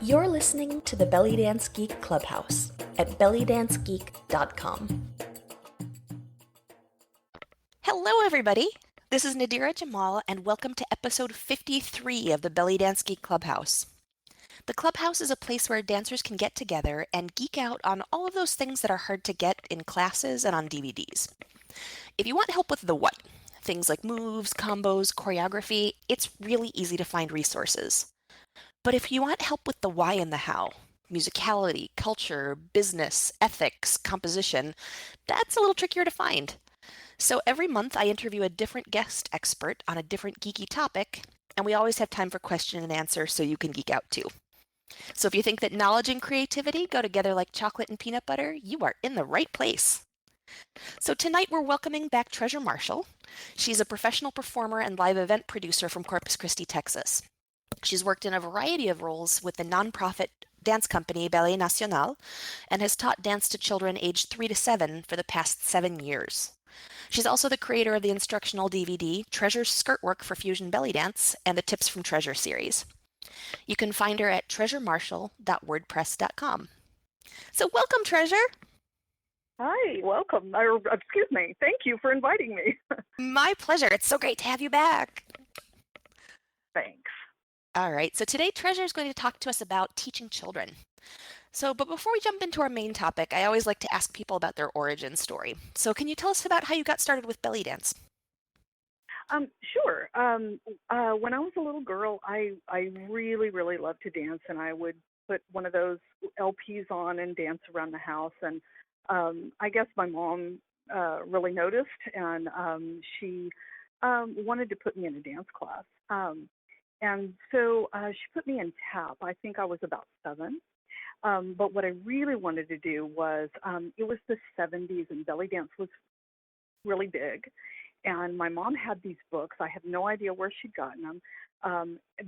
You're listening to the Belly Dance Geek Clubhouse at bellydancegeek.com. Hello, everybody. This is Nadira Jamal, and welcome to episode 53 of the Belly Dance Geek Clubhouse. The Clubhouse is a place where dancers can get together and geek out on all of those things that are hard to get in classes and on DVDs. If you want help with the what, things like moves, combos, choreography, it's really easy to find resources. But if you want help with the why and the how, musicality, culture, business, ethics, composition, that's a little trickier to find. So every month I interview a different guest expert on a different geeky topic, and we always have time for question and answer so you can geek out too. So if you think that knowledge and creativity go together like chocolate and peanut butter, you are in the right place. So tonight we're welcoming back Treasure Marshall. She's a professional performer and live event producer from Corpus Christi, Texas. She's worked in a variety of roles with the nonprofit dance company Ballet Nacional and has taught dance to children aged 3 to 7 for the past 7 years. She's also the creator of the instructional DVD Treasure's Skirt Work for Fusion Belly Dance and the Tips from Treasure series. You can find her at treasuremarshall.wordpress.com. So welcome, Treasure. Hi, welcome. Excuse me. Thank you for inviting me. My pleasure. It's so great to have you back. Thanks. All right, so today Treasure is going to talk to us about teaching children. But before we jump into our main topic, I always like to ask people about their origin story. So can you tell us about how you got started with belly dance? Sure. When I was a little girl, I really, really loved to dance, and I would put one of those LPs on and dance around the house. And I guess my mom really noticed, and she wanted to put me in a dance class. And so she put me in tap. I think I was about 7. But what I really wanted to do was, it was the 70s and belly dance was really big. And my mom had these books. I have no idea where she'd gotten them,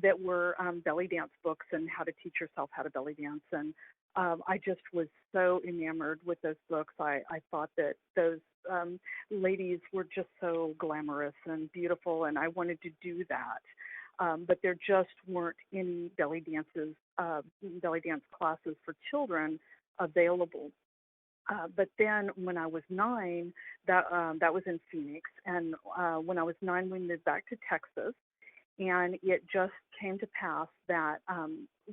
that were belly dance books and how to teach yourself how to belly dance. And I just was so enamored with those books. I thought that those ladies were just so glamorous and beautiful, and I wanted to do that. But there just weren't any belly dance classes for children available. But then when I was 9, that was in Phoenix, and when I was 9, we moved back to Texas, and it just came to pass that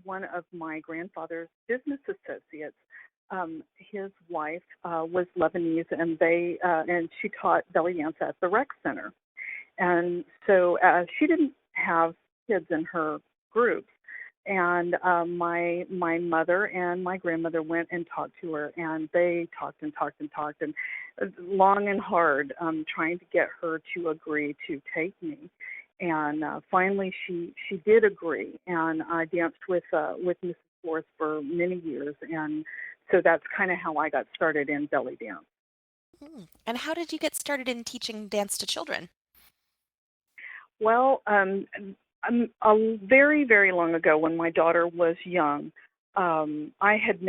one of my grandfather's business associates, his wife was Lebanese, and she taught belly dance at the rec center, and so she didn't have kids in her groups. And my mother and my grandmother went and talked to her, and they talked and talked and talked, and long and hard, trying to get her to agree to take me. And finally, she did agree, and I danced with Mrs. Forrest for many years, and so that's kind of how I got started in belly dance. And how did you get started in teaching dance to children? Well, very, very long ago, when my daughter was young, I had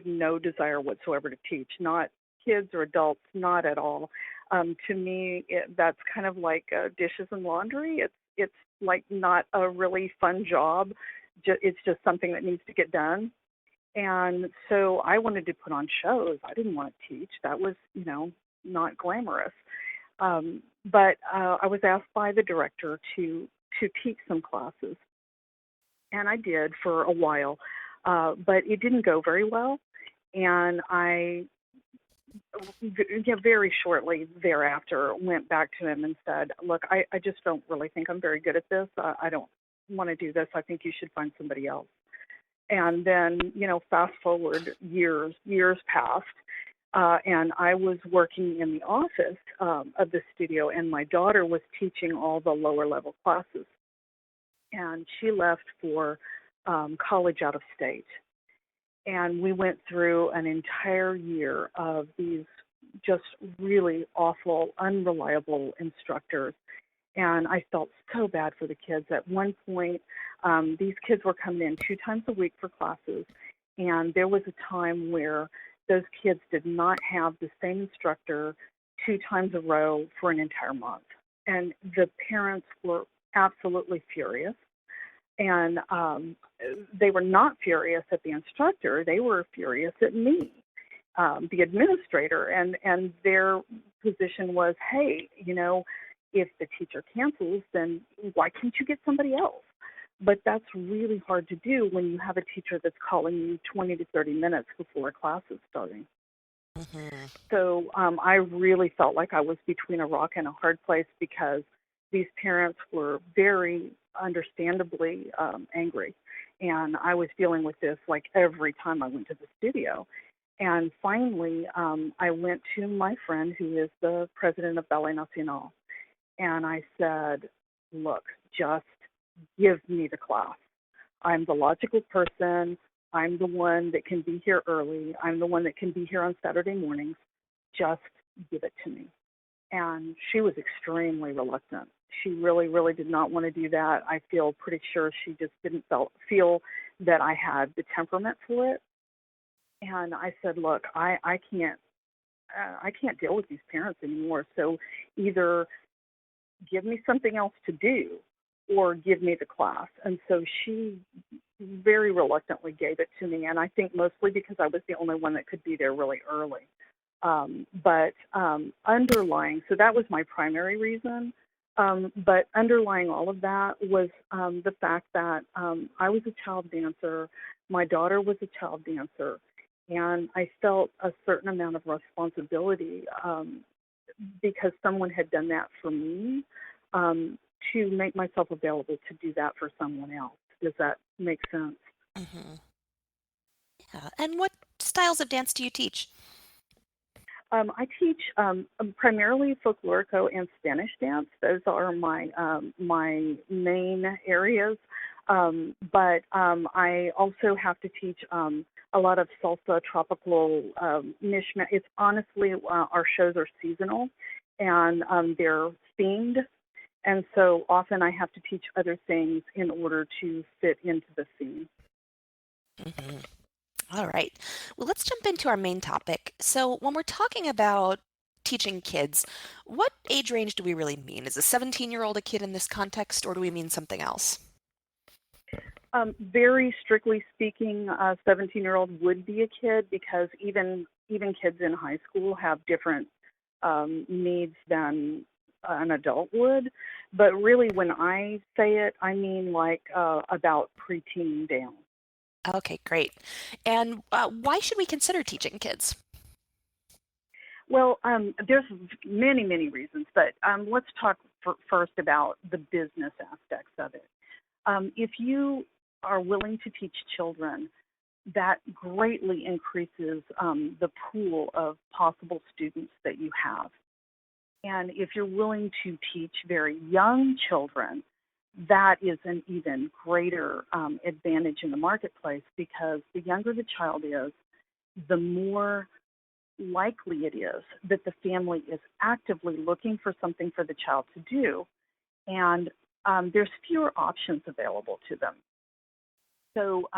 no desire whatsoever to teach, not kids or adults, not at all. To me, that's kind of like dishes and laundry. It's like not a really fun job. It's just something that needs to get done. And so I wanted to put on shows. I didn't want to teach. That was, not glamorous. But I was asked by the director to teach some classes, and I did for a while, but it didn't go very well, and I very shortly thereafter went back to him and said, look, I just don't really think I'm very good at this. I don't want to do this. I think you should find somebody else. And then, fast forward years passed, and I was working in the office of the studio, and my daughter was teaching all the lower level classes. And she left for college out of state. And we went through an entire year of these just really awful, unreliable instructors. And I felt so bad for the kids. At one point, these kids were coming in 2 times a week for classes. And there was a time where those kids did not have the same instructor 2 times a row for an entire month. And the parents were absolutely furious. And they were not furious at the instructor. They were furious at me, the administrator. And their position was, hey, if the teacher cancels, then why can't you get somebody else? But that's really hard to do when you have a teacher that's calling you 20 to 30 minutes before a class is starting. Mm-hmm. So I really felt like I was between a rock and a hard place because these parents were very understandably angry. And I was dealing with this like every time I went to the studio. And finally, I went to my friend who is the president of Ballet Nacional. And I said, look, just give me the class. I'm the logical person. I'm the one that can be here early. I'm the one that can be here on Saturday mornings. Just give it to me. And she was extremely reluctant. She really, really did not want to do that. I feel pretty sure she just didn't feel that I had the temperament for it. And I said, look, I can't deal with these parents anymore. So either give me something else to do or give me the class. And so she very reluctantly gave it to me, and I think mostly because I was the only one that could be there really early. But underlying, so that was my primary reason, but underlying all of that was the fact that I was a child dancer, my daughter was a child dancer, and I felt a certain amount of responsibility because someone had done that for me, to make myself available to do that for someone else. Does that make sense? Mm-hmm. Yeah. And what styles of dance do you teach? I teach primarily folklorico and Spanish dance. Those are my main areas. But I also have to teach a lot of salsa, tropical, mishmash. It's honestly, our shows are seasonal and they're themed. And so often I have to teach other things in order to fit into the theme. Mm-hmm. All right. Well, let's jump into our main topic. So, when we're talking about teaching kids, what age range do we really mean? Is a 17-year-old a kid in this context, or do we mean something else? Very strictly speaking, a 17-year-old would be a kid because even kids in high school have different needs than an adult would. But really, when I say it, I mean like about preteen down. Okay, great. And why should we consider teaching kids? Well, there's many, many reasons, but let's talk first about the business aspects of it. If you are willing to teach children, that greatly increases the pool of possible students that you have. And if you're willing to teach very young children, that is an even greater advantage in the marketplace because the younger the child is, the more likely it is that the family is actively looking for something for the child to do, and there's fewer options available to them. So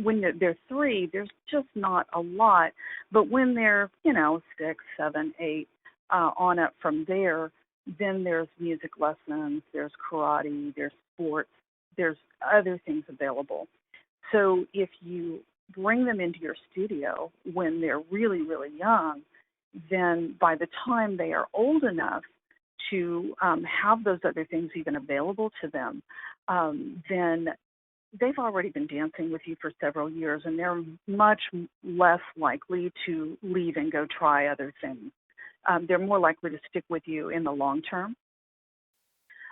when they're 3, there's just not a lot, but when they're 6, 7, 8, on up from there, then there's music lessons, there's karate, there's sports, there's other things available. So if you bring them into your studio when they're really, really young, then by the time they are old enough to have those other things even available to them, then they've already been dancing with you for several years, and they're much less likely to leave and go try other things. They're more likely to stick with you in the long term.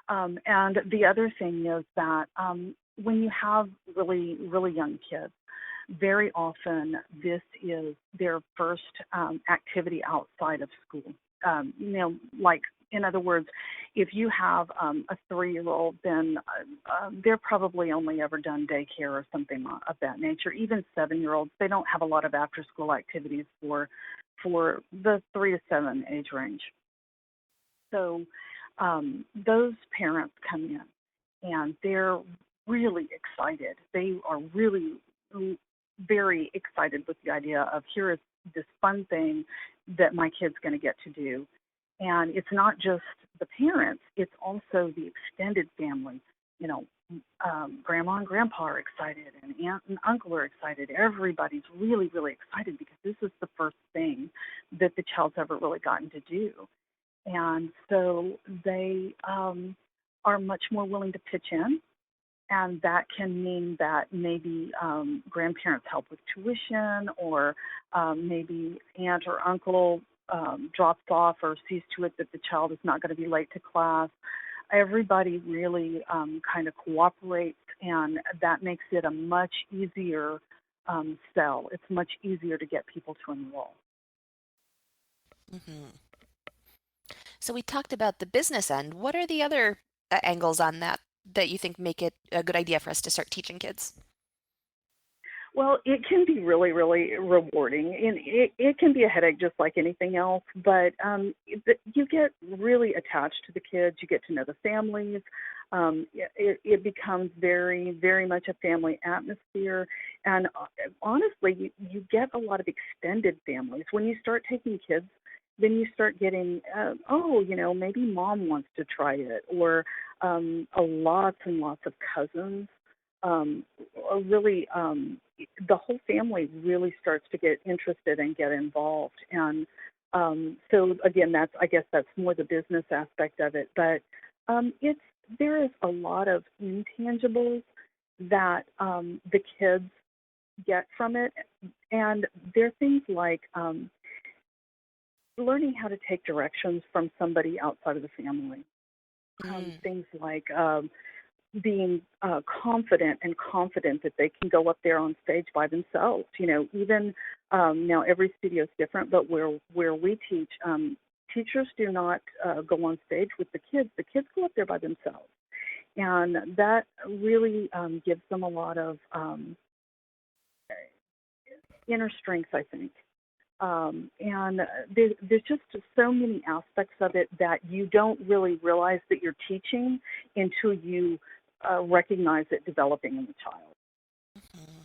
And the other thing is that when you have really, really young kids, very often this is their first activity outside of school. Like, in other words, if you have a 3-year-old, then they're probably only ever done daycare or something of that nature. Even 7-year-olds, they don't have a lot of after-school activities for the 3 to 7 age range. So those parents come in and they're really excited. They are really very excited with the idea of here is this fun thing that my kid's going to get to do. And it's not just the parents, it's also the extended family. grandma and grandpa are excited, and aunt and uncle are excited. Everybody's really, really excited because this is the first thing that the child's ever really gotten to do. And so they are much more willing to pitch in. And that can mean that maybe grandparents help with tuition, or maybe aunt or uncle drops off or sees to it that the child is not going to be late to class. Everybody really kind of cooperates, and that makes it a much easier sell. It's much easier to get people to enroll. Mm-hmm. So we talked about the business end. What are the other angles on that you think make it a good idea for us to start teaching kids? Well, it can be really, really rewarding, and it can be a headache just like anything else, but you get really attached to the kids. You get to know the families. It becomes very, very much a family atmosphere, and honestly, you get a lot of extended families. When you start taking kids, then you start getting, maybe mom wants to try it, or lots and lots of cousins. Really, the whole family really starts to get interested and get involved. And so again, I guess that's more the business aspect of it. But there is a lot of intangibles that the kids get from it, and they're things like learning how to take directions from somebody outside of the family. Things like being confident that they can go up there on stage by themselves. Even now every studio is different, but where we teach, teachers do not go on stage with the kids. The kids go up there by themselves. And that really gives them a lot of inner strength, I think. And there's just so many aspects of it that you don't really realize that you're teaching until you recognize it developing in the child. Mm-hmm.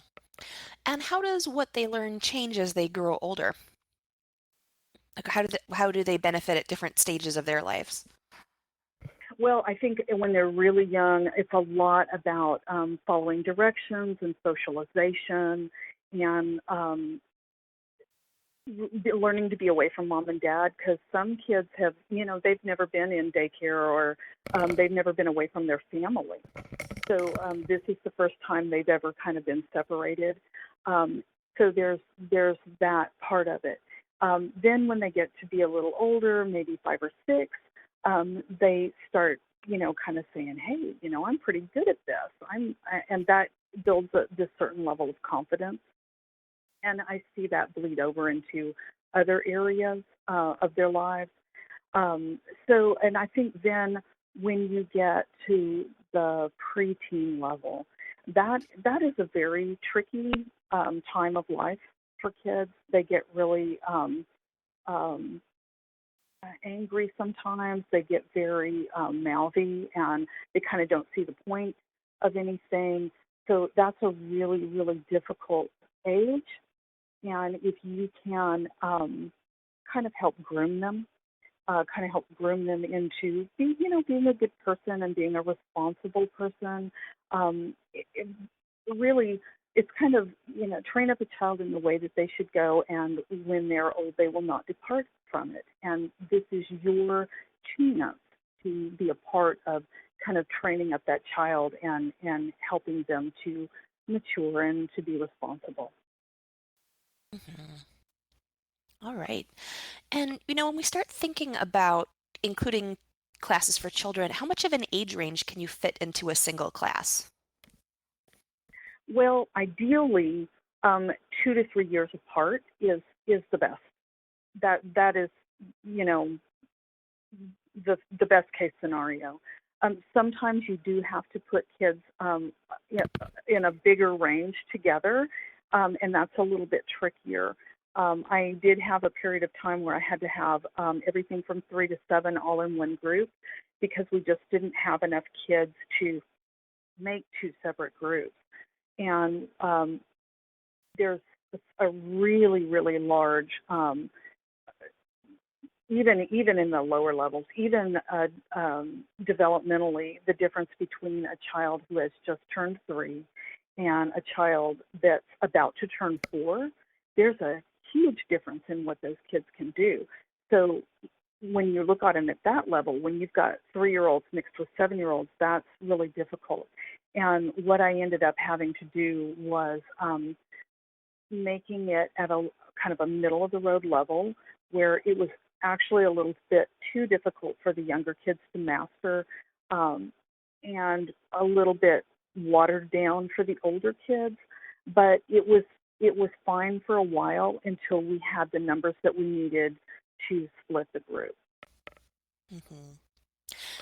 And how does what they learn change as they grow older? Like how do they benefit at different stages of their lives? Well, I think when they're really young, it's a lot about following directions and socialization, and learning to be away from mom and dad, because some kids have, they've never been in daycare, or they've never been away from their family. So this is the first time they've ever kind of been separated. So there's that part of it. Then when they get to be a little older, maybe 5 or 6, they start, kind of saying, hey, I'm pretty good at this. And that builds this certain level of confidence. And I see that bleed over into other areas of their lives. And I think then when you get to the preteen level, that is a very tricky time of life for kids. They get really angry sometimes. They get very mouthy, and they kind of don't see the point of anything. So that's a really, really difficult age. And if you can kind of help groom them, into being a good person and being a responsible person. Really, it's kind of, train up a child in the way that they should go, and when they're old, they will not depart from it. And this is your chance to be a part of kind of training up that child and helping them to mature and to be responsible. Mm-hmm. All right. And, when we start thinking about including classes for children, how much of an age range can you fit into a single class? Well, ideally, 2 to 3 years apart is the best. That is, the best case scenario. Sometimes you do have to put kids in a bigger range together, and that's a little bit trickier. I did have a period of time where I had to have everything from 3 to 7 all in one group, because we just didn't have enough kids to make 2 separate groups. And there's a really, really large even in the lower levels, even developmentally, the difference between a child who has just turned 3 and a child that's about to turn 4, there's a huge difference in what those kids can do. So when you look at them at that level, when you've got 3-year-olds mixed with 7-year-olds, that's really difficult. And what I ended up having to do was making it at a kind of a middle of the road level where it was actually a little bit too difficult for the younger kids to master, and a little bit watered down for the older kids. But it was fine for a while until we had the numbers that we needed to split the group. Mm-hmm.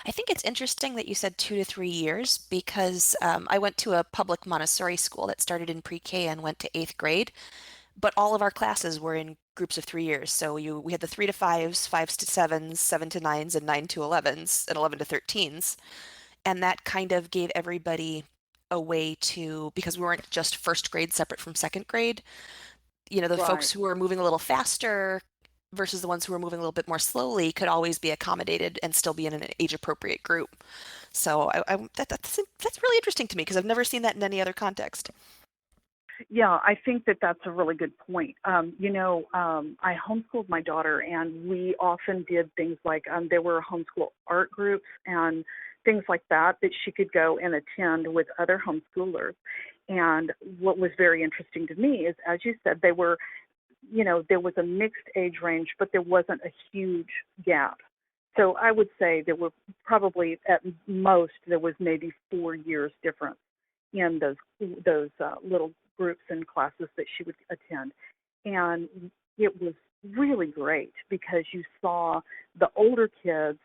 I think it's interesting that you said 2 to 3 years because I went to a public Montessori school that started in pre-K and went to 8th grade, but all of our classes were in groups of 3 years. So we had the 3 to 5s, 5s to 7s, 7 to 9s, and 9 to 11s, and 11 to 13s. And that kind of gave everybody a way to, because we weren't just first grade separate from second grade, the Right. folks who were moving a little faster versus the ones who were moving a little bit more slowly could always be accommodated and still be in an age-appropriate group. So that's really interesting to me because I've never seen that in any other context. Yeah, I think that that's a really good point. I homeschooled my daughter, and we often did things like there were homeschool art groups and things like that she could go and attend with other homeschoolers. And what was very interesting to me is, as you said, they were, there was a mixed age range, but there wasn't a huge gap. So I would say there were probably at most there was maybe 4 years difference in those little groups and classes that she would attend. And it was really great because you saw the older kids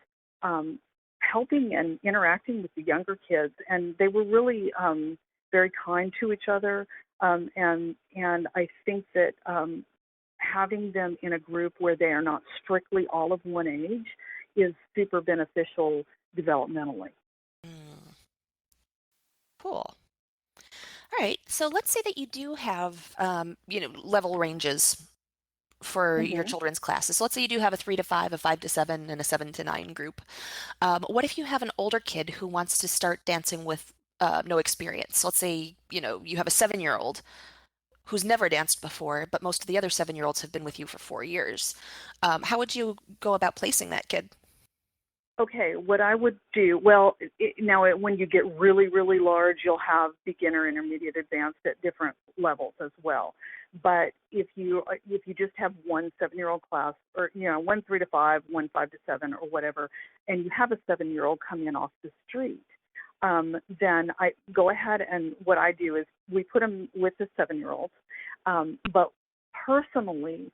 helping and interacting with the younger kids, and they were really very kind to each other. And I think that having them in a group where they are not strictly all of one age is super beneficial developmentally. Mm, cool. All right. So let's say that you do have, level ranges for your Mm-hmm. children's classes. So let's say you do have a 3 to 5, a 5 to 7, and a 7 to 9 group. What if you have an older kid who wants to start dancing with no experience? Let's say, you have a 7-year-old who's never danced before, but most of the other 7-year-olds have been with you for 4 years. How would you go about placing that kid? Okay, what I would do, well, when you get really, really large, you'll have beginner, intermediate, advanced at different levels as well. But if you just have one 7-year-old class, or one 3 to 5, one 5 to 7, or whatever, and you have a 7-year-old come in off the street, then I go ahead, and what I do is we put them with the 7-year-olds. But personally,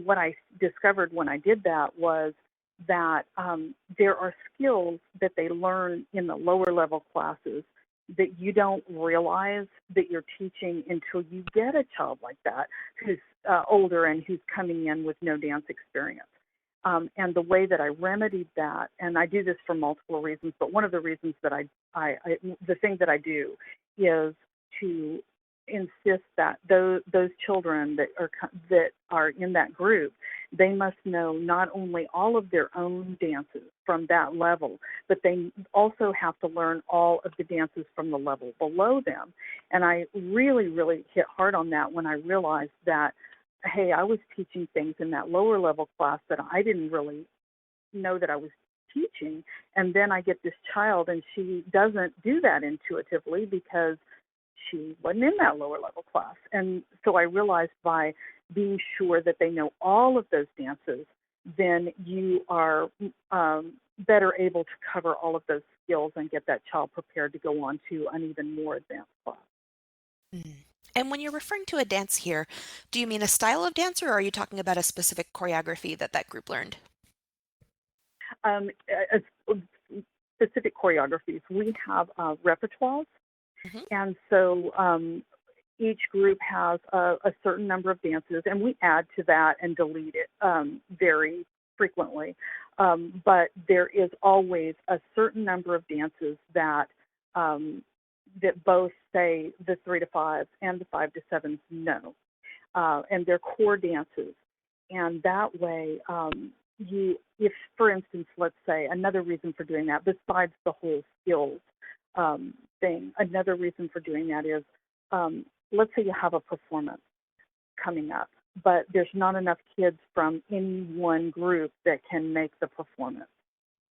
what I discovered when I did that was that there are skills that they learn in the lower level classes that you don't realize that you're teaching until you get a child like that who's older and who's coming in with no dance experience. And the way that I remedied that, and I do this for multiple reasons, but one of the reasons that the thing that I do is to insist that those children that are in that group, they must know not only all of their own dances from that level, but they also have to learn all of the dances from the level below them. And I really, really hit hard on that when I realized that, hey, I was teaching things in that lower level class that I didn't really know that I was teaching. And then I get this child, and she doesn't do that intuitively because she wasn't in that lower level class. And so I realized by being sure that they know all of those dances, then you are better able to cover all of those skills and get that child prepared to go on to an even more advanced class. Mm. And when you're referring to a dance here, do you mean a style of dance or are you talking about a specific choreography that group learned? Um, uh, Specific choreographies. We have repertoires, Hmm. and so each group has a certain number of dances, and we add to that and delete it very frequently. But there is always a certain number of dances that both, say, the 3 to 5s and the 5 to 7s know, and they're core dances. And that way, if, for instance, let's say another reason for doing that, besides the whole skills thing, another reason for doing that is, let's say you have a performance coming up, but there's not enough kids from any one group that can make the performance.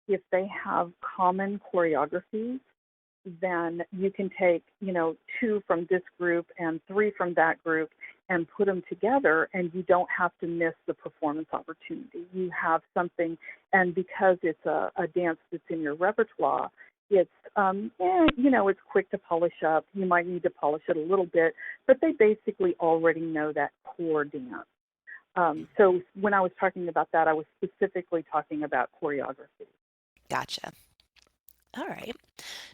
If they have common choreographies, then you can take, 2 from this group and 3 from that group and put them together, and you don't have to miss the performance opportunity. You have something, and because it's a dance that's in your repertoire, it's, it's quick to polish up. You might need to polish it a little bit, but they basically already know that core dance. So when I was talking about that, I was specifically talking about choreography. Gotcha. All right.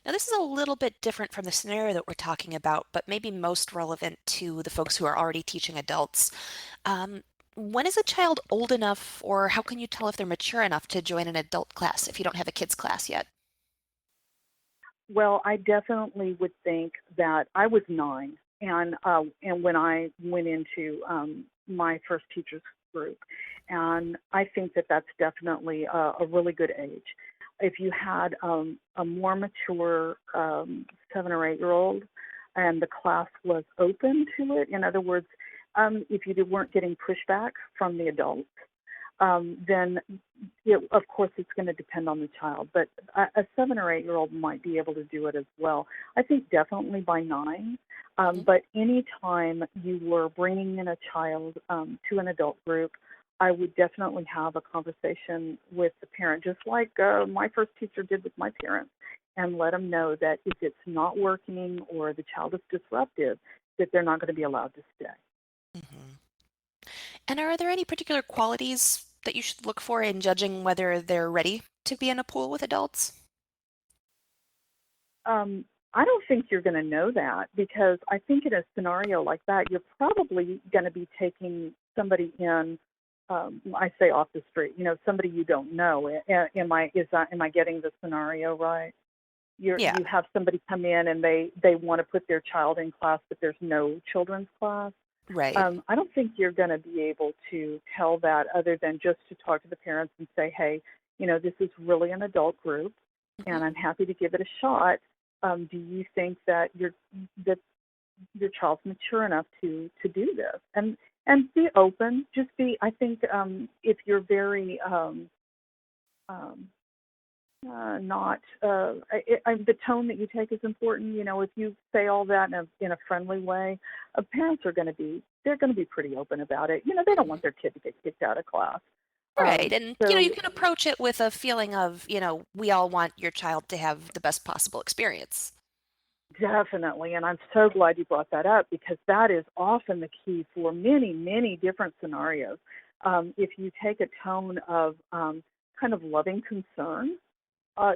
Now, this is a little bit different from the scenario that we're talking about, but maybe most relevant to the folks who are already teaching adults. When is a child old enough, or how can you tell if they're mature enough to join an adult class if you don't have a kids class yet? Well, I definitely would think that I was 9, and when I went into my first teachers group, and I think that that's definitely a really good age. If you had a more mature 7 or 8-year-old, and the class was open to it, in other words, if you weren't getting pushback from the adults, then of course it's going to depend on the child. But a 7 or 8-year-old might be able to do it as well. I think definitely by 9. But any time you were bringing in a child to an adult group, I would definitely have a conversation with the parent, just like my first teacher did with my parents, and let them know that if it's not working or the child is disruptive, that they're not going to be allowed to stay. And are there any particular qualities that you should look for in judging whether they're ready to be in a pool with adults? I don't think you're going to know that, because I think in a scenario like that, you're probably going to be taking somebody in. I say off the street, somebody you don't know. Am I getting the scenario right? You Yeah, have somebody come in and they want to put their child in class, but there's no children's class. right. I don't think you're going to be able to tell that, other than just to talk to the parents and say, hey, this is really an adult group, Mhm. and I'm happy to give it a shot. Do you think that your child's mature enough to do this? And be open. Just be. I think if you're very um, not the tone that you take is important. If you say all that in a friendly way, parents are going to be pretty open about it. They don't want their kid to get kicked out of class. Right. And, you So can approach it with a feeling of, we all want your child to have the best possible experience. definitely, and I'm so glad you brought that up, because that is often the key for many, many different scenarios. If you take a tone of kind of loving concern,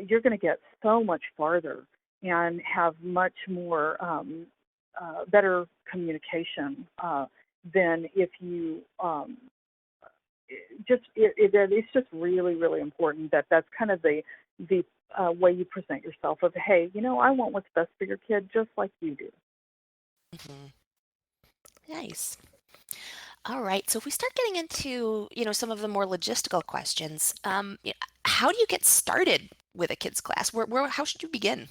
you're going to get so much farther and have much more better communication than if you it's just really, really important that that's kind of the way you present yourself of, hey, I want what's best for your kid just like you do. Mhm. Nice. All right. So if we start getting into, some of the more logistical questions, how do you get started with a kids class? How should you begin?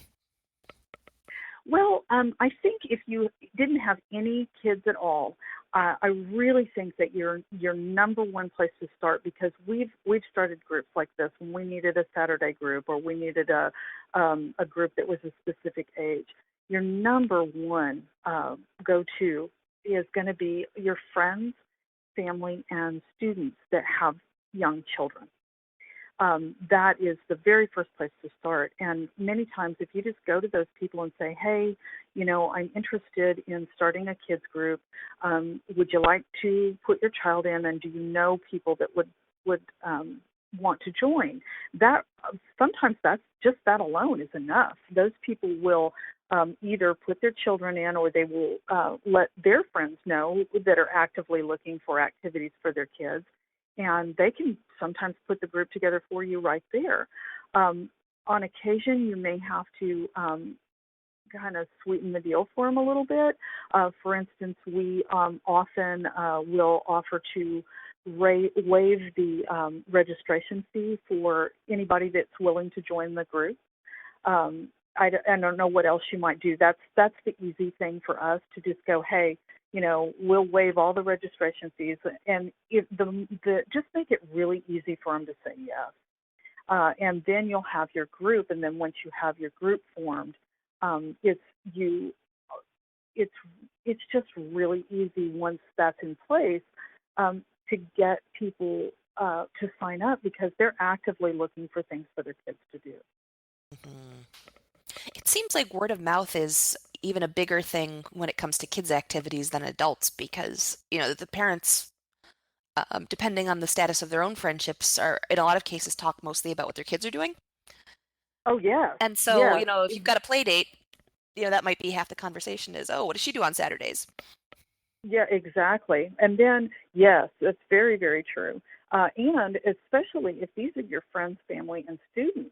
Well, I think if you didn't have any kids at all, I really think that your number one place to start, because we've started groups like this when we needed a Saturday group, or we needed a group that was a specific age. Your number one go-to is going to be your friends, family, and students that have young children. That is the very first place to start. And many times, if you just go to those people and say, hey, I'm interested in starting a kids group. Would you like to put your child in, and do you know people that would want to join? That sometimes that alone is enough. Those people will either put their children in, or they will let their friends know that are actively looking for activities for their kids, and they can sometimes put the group together for you right there. On occasion, you may have to kind of sweeten the deal for them a little bit. For instance, we often will offer to waive the registration fee for anybody that's willing to join the group. I don't know what else you might do. That's the easy thing for us to just go, hey, we'll waive all the registration fees, and just make it really easy for them to say yes. And then you'll have your group, and then once you have your group formed, it's just really easy once that's in place to get people to sign up, because they're actively looking for things for their kids to do. Mm-hmm. It seems like word of mouth is even a bigger thing when it comes to kids' activities than adults, because the parents, depending on the status of their own friendships, are in a lot of cases talk mostly about what their kids are doing. Oh, yes. And so, Yes. if you've got a play date, that might be half the conversation is, oh, what does she do on Saturdays? Yeah, exactly. And then, yes, that's very, very true. And especially if these are your friends, family, and students,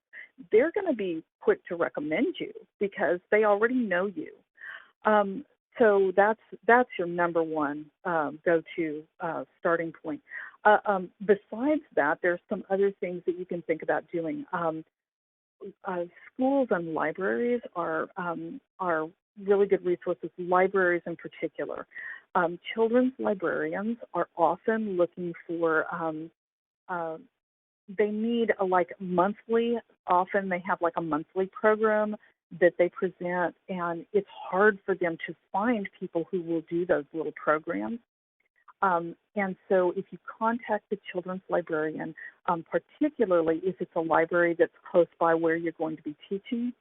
they're going to be quick to recommend you because they already know you. So that's your number one go-to starting point. Besides that, there's some other things that you can think about doing. Schools and libraries are really good resources, libraries in particular. Children's librarians are often looking for, they need often they have like a monthly program that they present, and it's hard for them to find people who will do those little programs. And so if you contact the children's librarian, particularly if it's a library that's close by where you're going to be teaching,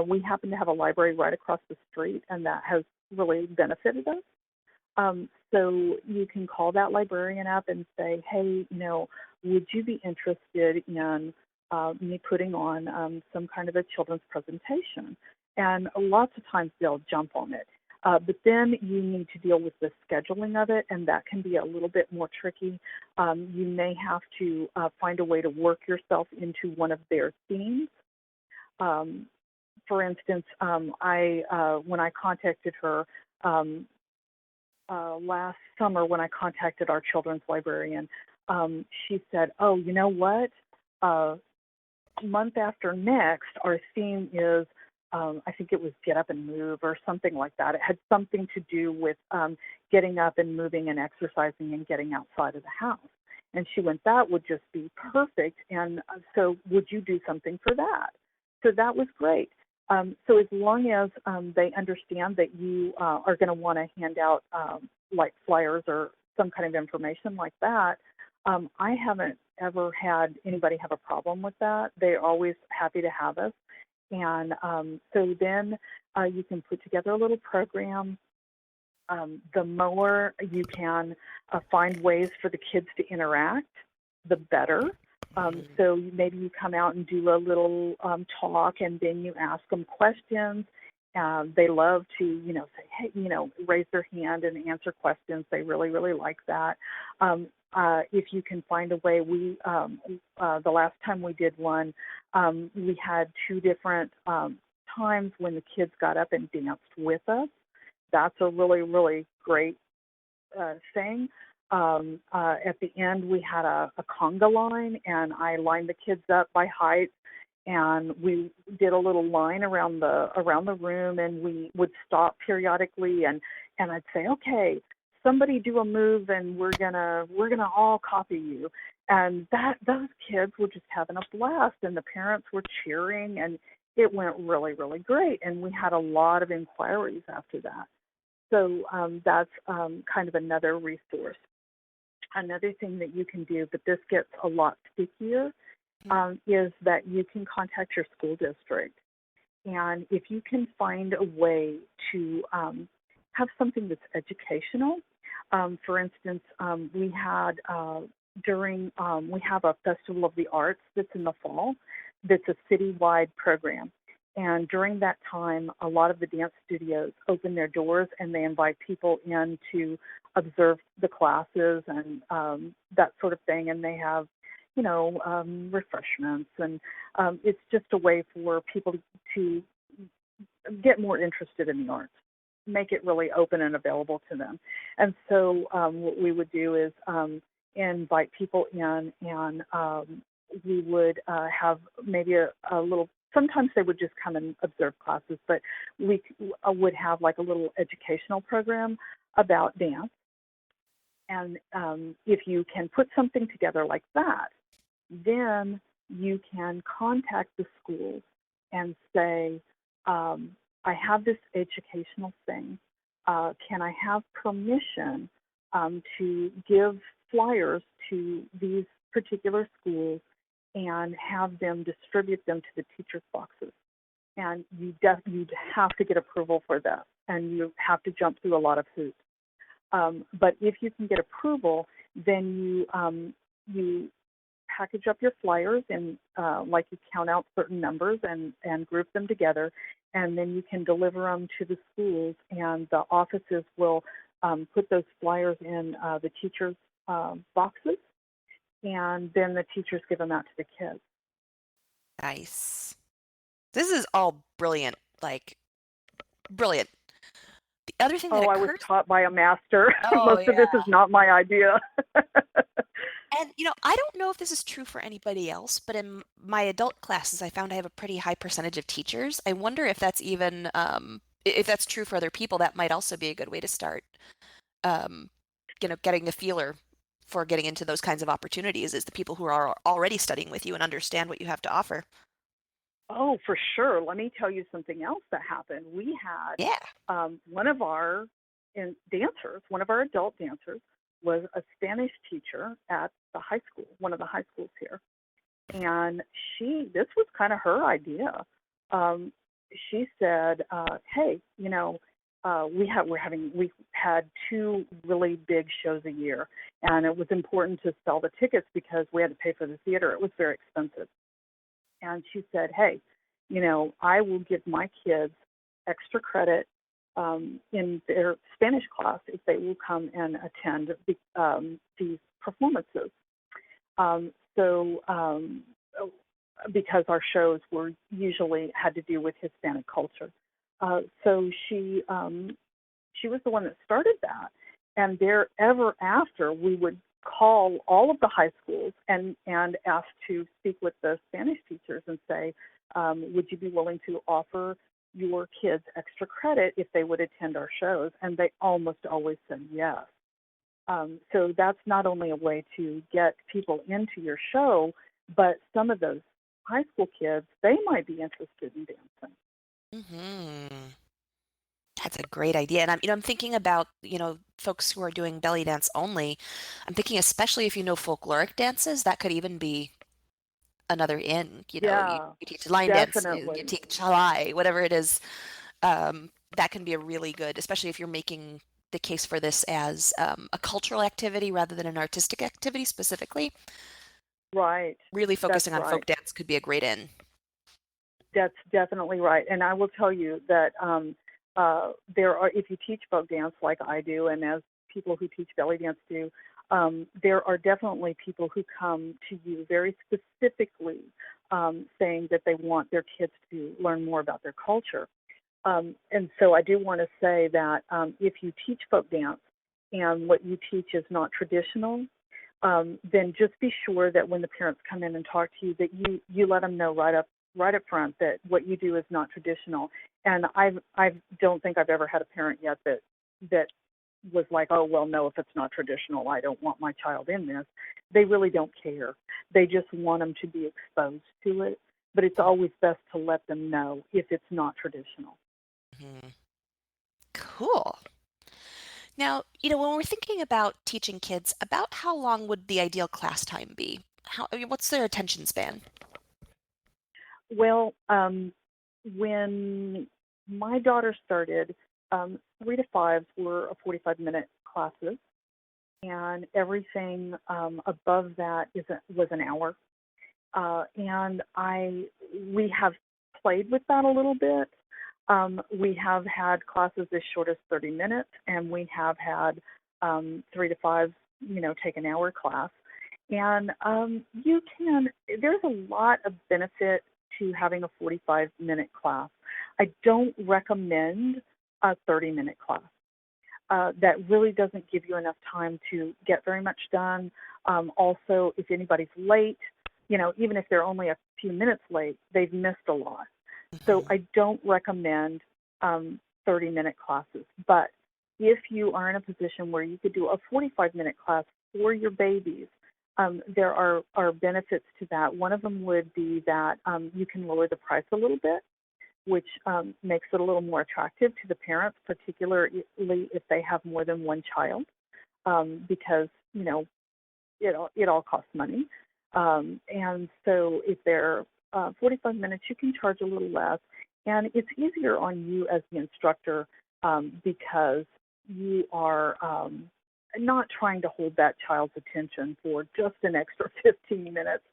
we happen to have a library right across the street, and that has really benefited us. So you can call that librarian up and say, hey, would you be interested in me putting on some kind of a children's presentation? And lots of times they'll jump on it. But then you need to deal with the scheduling of it, and that can be a little bit more tricky. You may have to find a way to work yourself into one of their themes. For instance, when I contacted her last summer, when I contacted our children's librarian, she said, oh, you know what? Month after next, our theme is I think it was Get Up and Move or something like that. It had something to do with getting up and moving and exercising and getting outside of the house. And she went, that would just be perfect. And so would you do something for that? So that was great. So as long as they understand that you are going to want to hand out like flyers or some kind of information like that, I haven't ever had anybody have a problem with that. They're always happy to have us. And so then you can put together a little program. The more you can find ways for the kids to interact, the better. So maybe you come out and do a little talk, and then you ask them questions. They love to, say, hey, raise their hand and answer questions. They really, really like that. If you can find a way, the last time we did one, we had two different times when the kids got up and danced with us. That's a really, really great thing. At the end, we had a conga line, and I lined the kids up by height, and we did a little line around the room, and we would stop periodically, and I'd say, okay, somebody do a move, and we're gonna all copy you. And those kids were just having a blast, and the parents were cheering, and it went really, really great. And we had a lot of inquiries after that. So that's kind of another resource. Another thing that you can do, but this gets a lot stickier, is that you can contact your school district. And if you can find a way to have something that's educational, for instance, we had we have a Festival of the Arts that's in the fall that's a citywide program. And during that time, a lot of the dance studios open their doors, and they invite people in to observe the classes and that sort of thing. And they have, refreshments. And it's just a way for people to get more interested in the arts, make it really open and available to them. And so what we would do is invite people in, and we would have maybe a little, sometimes they would just come and observe classes, but we would have like a little educational program about dance. And if you can put something together like that, then you can contact the schools and say, I have this educational thing. Can I have permission to give flyers to these particular schools and have them distribute them to the teachers' boxes? And you'd have to get approval for that, and you have to jump through a lot of hoops. But if you can get approval, then you package up your flyers and like you count out certain numbers and group them together, and then you can deliver them to the schools, and the offices will put those flyers in the teachers' boxes, and then the teachers give them out to the kids. Nice. This is all brilliant, like brilliant. The other thing that I was occurs. taught by a master. Oh, Most of this is not my idea. And, I don't know if this is true for anybody else, but in my adult classes, I found I have a pretty high percentage of teachers. I wonder if that's even, if that's true for other people. That might also be a good way to start, getting a feeler for getting into those kinds of opportunities is the people who are already studying with you and understand what you have to offer. Oh, for sure. Let me tell you something else that happened. We had one of our dancers, one of our adult dancers, was a Spanish teacher at the high school, one of the high schools here. And this was kind of her idea. She said, hey, we had two really big shows a year, and it was important to sell the tickets because we had to pay for the theater. It was very expensive. And she said, hey, I will give my kids extra credit in their Spanish class if they will come and attend these performances. Because our shows were usually had to do with Hispanic culture. So she was the one that started that. And ever after, we would call all of the high schools and ask to speak with the Spanish teachers and say, would you be willing to offer your kids extra credit if they would attend our shows? And they almost always said yes. So that's not only a way to get people into your show, but some of those high school kids, they might be interested in dancing. Mm-hmm. That's a great idea. And I'm thinking about, folks who are doing belly dance only. I'm thinking especially if you know folkloric dances, that could even be another in, you teach line dance, you definitely. teach chalai, whatever it is. That can be a really good, especially if you're making the case for this as a cultural activity rather than an artistic activity specifically. Right. Really focusing on right. folk dance could be a great in. That's definitely right. And I will tell you that if you teach folk dance like I do, and as people who teach belly dance do, there are definitely people who come to you very specifically saying that they want their kids to learn more about their culture. And so I do want to say that if you teach folk dance and what you teach is not traditional, then just be sure that when the parents come in and talk to you, that you let them know right up front that what you do is not traditional. And I don't think I've ever had a parent yet that was like, oh, well, no, if it's not traditional, I don't want my child in this. They really don't care. They just want them to be exposed to it. But it's always best to let them know if it's not traditional. Mm-hmm. Cool. Now, when we're thinking about teaching kids, about how long would the ideal class time be? What's their attention span? Well, when my daughter started, 3 to 5s were 45-minute classes, and everything above that was an hour. And we have played with that a little bit. We have had classes as short as 30 minutes, and we have had 3 to 5s, take an hour class. And there's a lot of benefit to having a 45-minute class. I don't recommend a 30-minute class. that really doesn't give you enough time to get very much done. Also, if anybody's late, even if they're only a few minutes late, they've missed a lot. So I don't recommend 30-minute classes. But if you are in a position where you could do a 45-minute class for your babies, there are benefits to that. One of them would be that you can lower the price a little bit, which makes it a little more attractive to the parents, particularly if they have more than one child, because, it all costs money. And so if they're 45 minutes, you can charge a little less. And it's easier on you as the instructor because you are not trying to hold that child's attention for just an extra 15 minutes.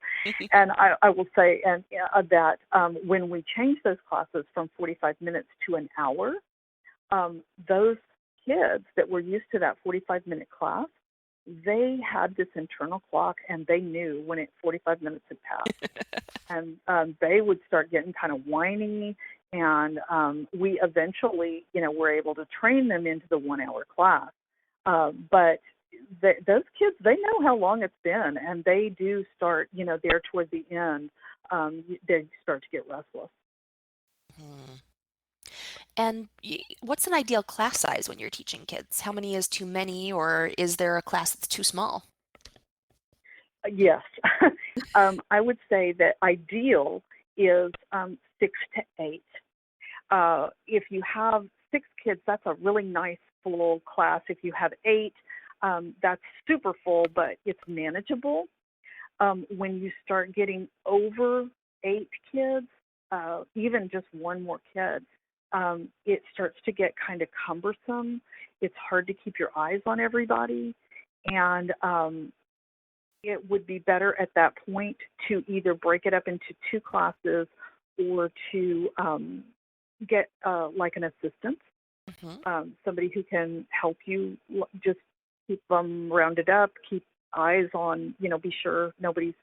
And I will say that when we change those classes from 45 minutes to an hour, those kids that were used to that 45-minute class, they had this internal clock, and they knew when 45 minutes had passed. And they would start getting kind of whiny, and we eventually, were able to train them into the 1-hour class. But those kids, they know how long it's been, and they do start, there toward the end, they start to get restless. Hmm. And what's an ideal class size when you're teaching kids? How many is too many, or is there a class that's too small? Yes. I would say that ideal is 6 to 8. If you have 6 kids, that's a really nice full class. If you have 8, that's super full, but it's manageable. When you start getting over 8 kids, even just one more kid, it starts to get kind of cumbersome. It's hard to keep your eyes on everybody. And it would be better at that point to either break it up into 2 classes or to get like an assistant, somebody who can help you just keep them rounded up, keep eyes on, be sure nobody's,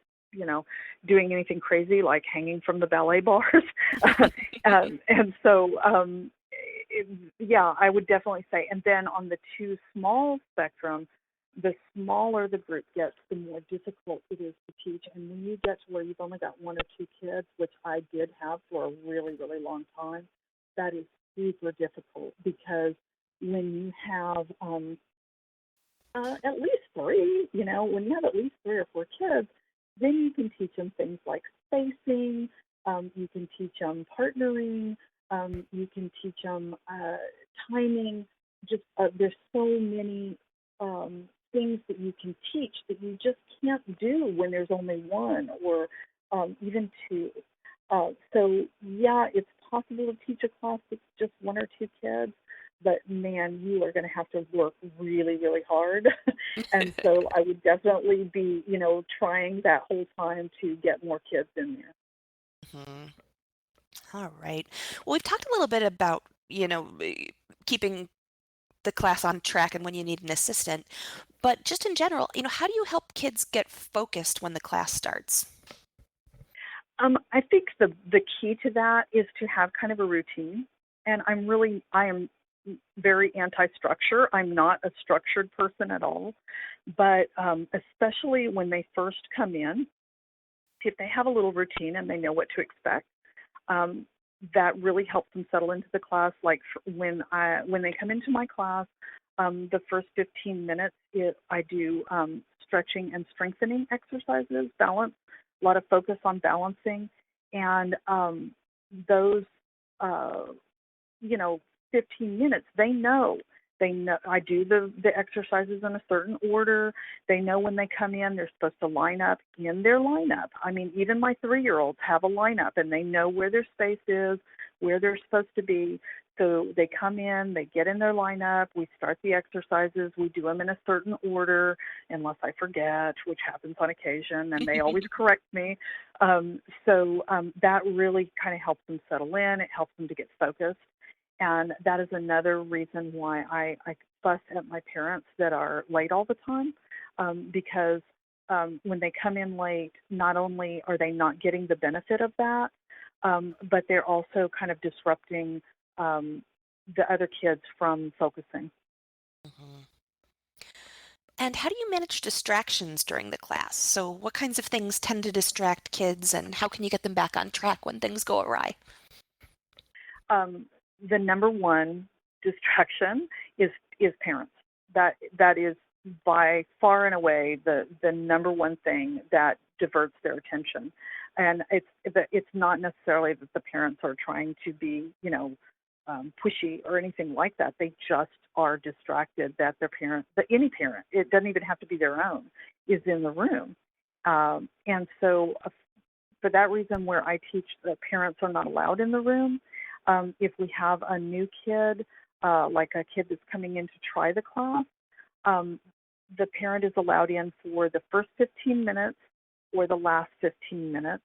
doing anything crazy like hanging from the ballet bars. And so, I would definitely say. And then on the too small spectrum, the smaller the group gets, the more difficult it is to teach. And when you get to where you've only got 1 or 2 kids, which I did have for a really, really long time, that is super difficult, because when you have at least 3, when you have at least 3 or 4 kids, then you can teach them things like spacing, you can teach them partnering, you can teach them timing. Just there's so many things that you can teach that you just can't do when there's only 1 or even 2. So it's possible to teach a class that's just 1 or 2 kids, but man, you are going to have to work really, really hard. And so I would definitely be, trying that whole time to get more kids in there. All right. Well, we've talked a little bit about, keeping the class on track and when you need an assistant, but just in general, how do you help kids get focused when the class starts? I think the key to that is to have kind of a routine. And I am very anti-structure. I'm not a structured person at all. But especially when they first come in, if they have a little routine and they know what to expect, that really helps them settle into the class. Like when they come into my class, the first 15 minutes, I do stretching and strengthening exercises, balance, a lot of focus on balancing, and those, 15 minutes, they know. I do the exercises in a certain order. They know when they come in, they're supposed to line up in their lineup. I mean, even my 3-year-olds have a lineup, and they know where their space is, where they're supposed to be. So they come in, they get in their lineup, we start the exercises, we do them in a certain order, unless I forget, which happens on occasion, and they always correct me. So that really kind of helps them settle in. It helps them to get focused. And that is another reason why I fuss at my parents that are late all the time, because when they come in late, not only are they not getting the benefit of that, but they're also kind of disrupting the other kids from focusing. And how do you manage distractions during the class? So what kinds of things tend to distract kids, and how can you get them back on track when things go awry? The number one distraction is parents. That is by far and away the number one thing that diverts their attention. And it's not necessarily that the parents are trying to be, pushy or anything like that. They just are distracted that their parent, that any parent, it doesn't even have to be their own, is in the room. And so for that reason, where I teach, the parents are not allowed in the room. If we have a new kid, like a kid that's coming in to try the class, the parent is allowed in for the first 15 minutes or the last 15 minutes.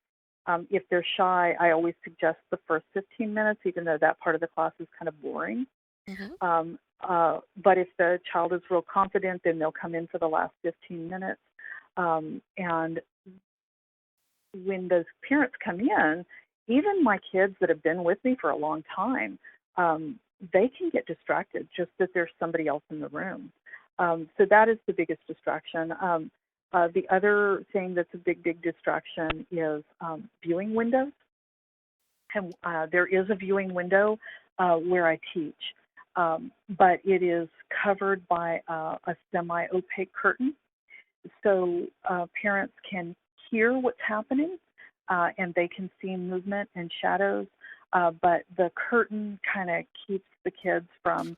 If they're shy, I always suggest the first 15 minutes, even though that part of the class is kind of boring. Mm-hmm. But if the child is real confident, then they'll come in for the last 15 minutes. And when those parents come in, even my kids that have been with me for a long time, they can get distracted just that there's somebody else in the room. So that is the biggest distraction. The other thing that's a big distraction is viewing windows. And there is a viewing window where I teach, but it is covered by a semi-opaque curtain. So parents can hear what's happening and they can see movement and shadows, but the curtain kind of keeps the kids from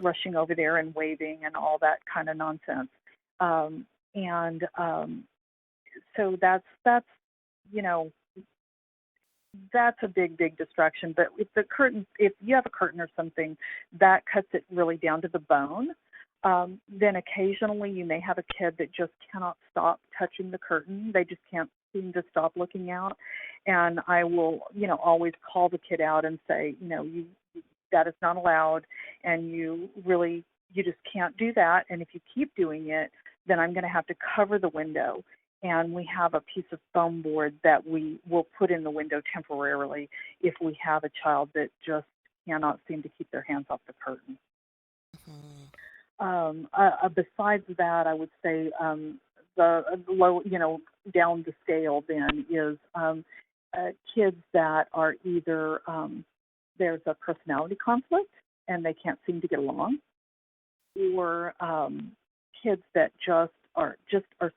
rushing over there and waving and all that kind of nonsense. And so that's that's a big distraction. But if you have a curtain or something, that cuts it really down to the bone. Then occasionally you may have a kid that just cannot stop touching the curtain. They just can't seem to stop looking out. And I will, always call the kid out and say, that is not allowed, and you just can't do that. And if you keep doing it, then I'm going to have to cover the window. And we have a piece of foam board that we will put in the window temporarily if we have a child that just cannot seem to keep their hands off the curtain. Mm-hmm. Besides that, I would say the low, down the scale then is kids that are either there's a personality conflict and they can't seem to get along, or kids that just are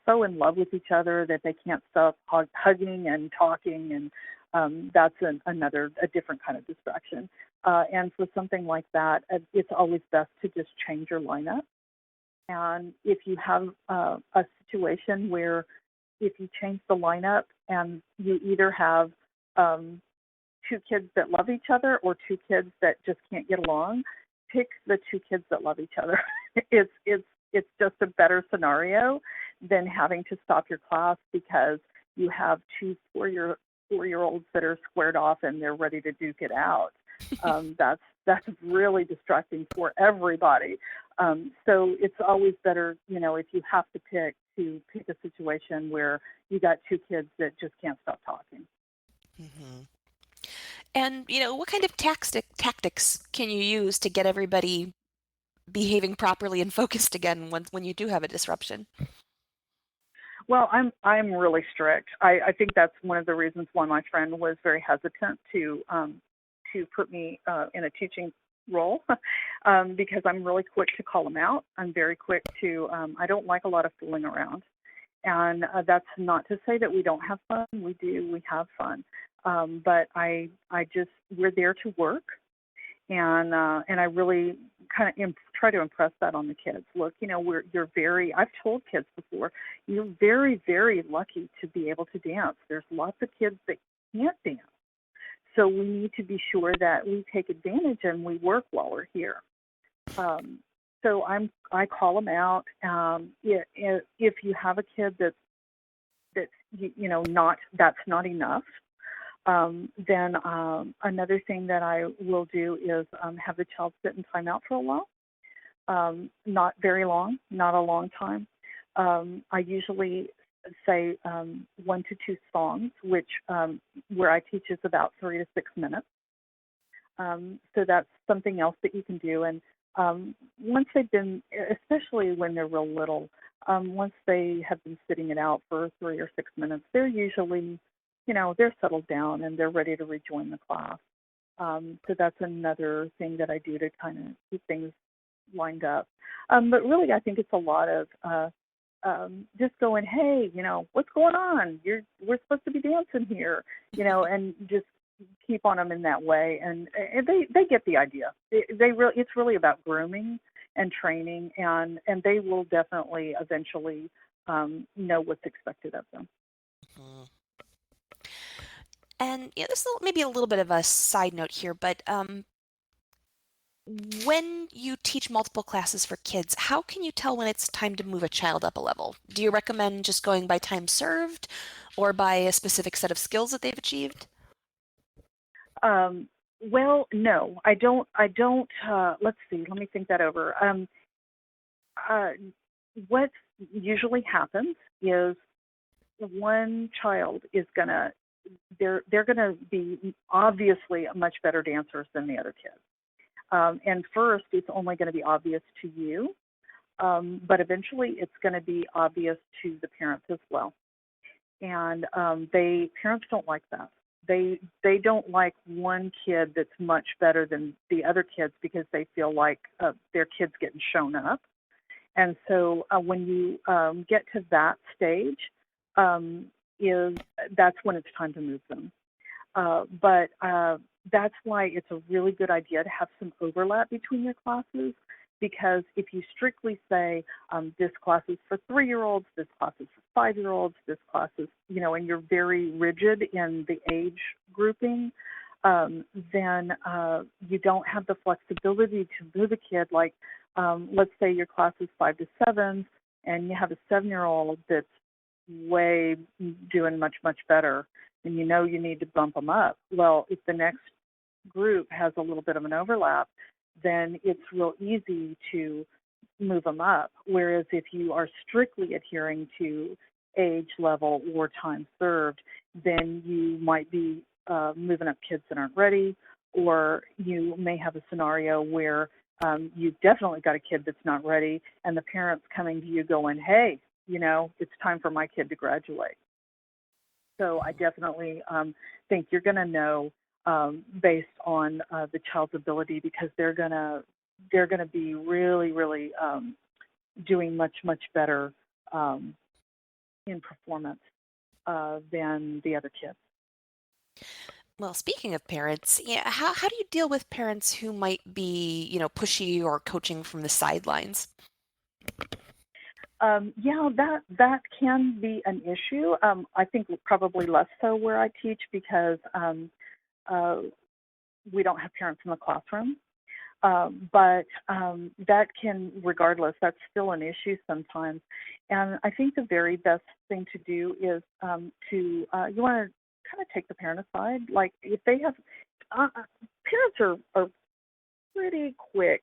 so in love with each other that they can't stop hugging and talking, and that's a different kind of distraction. And for something like that, it's always best to just change your lineup. And if you have a situation where if you change the lineup and you either have two kids that love each other or two kids that just can't get along, pick the two kids that love each other. It's just a better scenario than having to stop your class because you have two four-year-olds that are squared off and they're ready to duke it out. That's really distracting for everybody. So it's always better, if you have to pick a situation where you got two kids that just can't stop talking. Mm-hmm. And, what kind of tactics can you use to get everybody behaving properly and focused again when you do have a disruption? Well, I'm really strict. I think that's one of the reasons why my friend was very hesitant to put me in a teaching role because I'm really quick to call them out. I'm very quick to I don't like a lot of fooling around. And that's not to say that we don't have fun. We do. We have fun. But we're there to work, and I really kind of try to impress that on the kids. Look, I've told kids before, you're very, very lucky to be able to dance. There's lots of kids that can't dance. So we need to be sure that we take advantage and we work while we're here. So I call them out. If you have a kid that's not enough, then another thing that I will do is have the child sit in timeout for a while. Not very long, not a long time. I usually say 1 to 2 songs, which where I teach is about 3 to 6 minutes. So that's something else that you can do. And once they've been, especially when they're real little, once they have been sitting it out for 3 or 6 minutes, they're usually, they're settled down and they're ready to rejoin the class. So that's another thing that I do to kind of keep things lined up. But really, I think it's a lot of just going, hey, what's going on? We're supposed to be dancing here, and just keep on them in that way, and they get the idea. It's really about grooming and training, and they will definitely eventually know what's expected of them. Mhm. And this is maybe a little bit of a side note here, but when you teach multiple classes for kids, how can you tell when it's time to move a child up a level? Do you recommend just going by time served or by a specific set of skills that they've achieved? Well, no, I don't. Let's see. Let me think that over. What usually happens is one child is gonna they're gonna be obviously much better dancers than the other kids. And first, it's only going to be obvious to you, but eventually, it's going to be obvious to the parents as well. And parents don't like that. They don't like one kid that's much better than the other kids because they feel like their kid's getting shown up. And so when you get to that stage, that's when it's time to move them. But that's why it's a really good idea to have some overlap between your classes, because if you strictly say this class is for 3-year-olds, this class is for 5-year-olds, this class is, and you're very rigid in the age grouping, then you don't have the flexibility to move a kid. Like, let's say your class is 5 to 7, and you have a 7-year-old that's way doing much, much better, and you need to bump them up. Well, if the next group has a little bit of an overlap, then it's real easy to move them up. Whereas if you are strictly adhering to age level or time served, then you might be moving up kids that aren't ready, or you may have a scenario where you've definitely got a kid that's not ready, and the parent's coming to you going, hey, it's time for my kid to graduate. So I definitely think you're going to know based on the child's ability, because they're going to be really, really doing much, much better in performance than the other kids. Well, speaking of parents, how do you deal with parents who might be, pushy or coaching from the sidelines? Yeah, that can be an issue. I think probably less so where I teach, because we don't have parents in the classroom. But that can, regardless, that's still an issue sometimes. And I think the very best thing to do is you want to kind of take the parent aside. Like, if they have, parents are pretty quick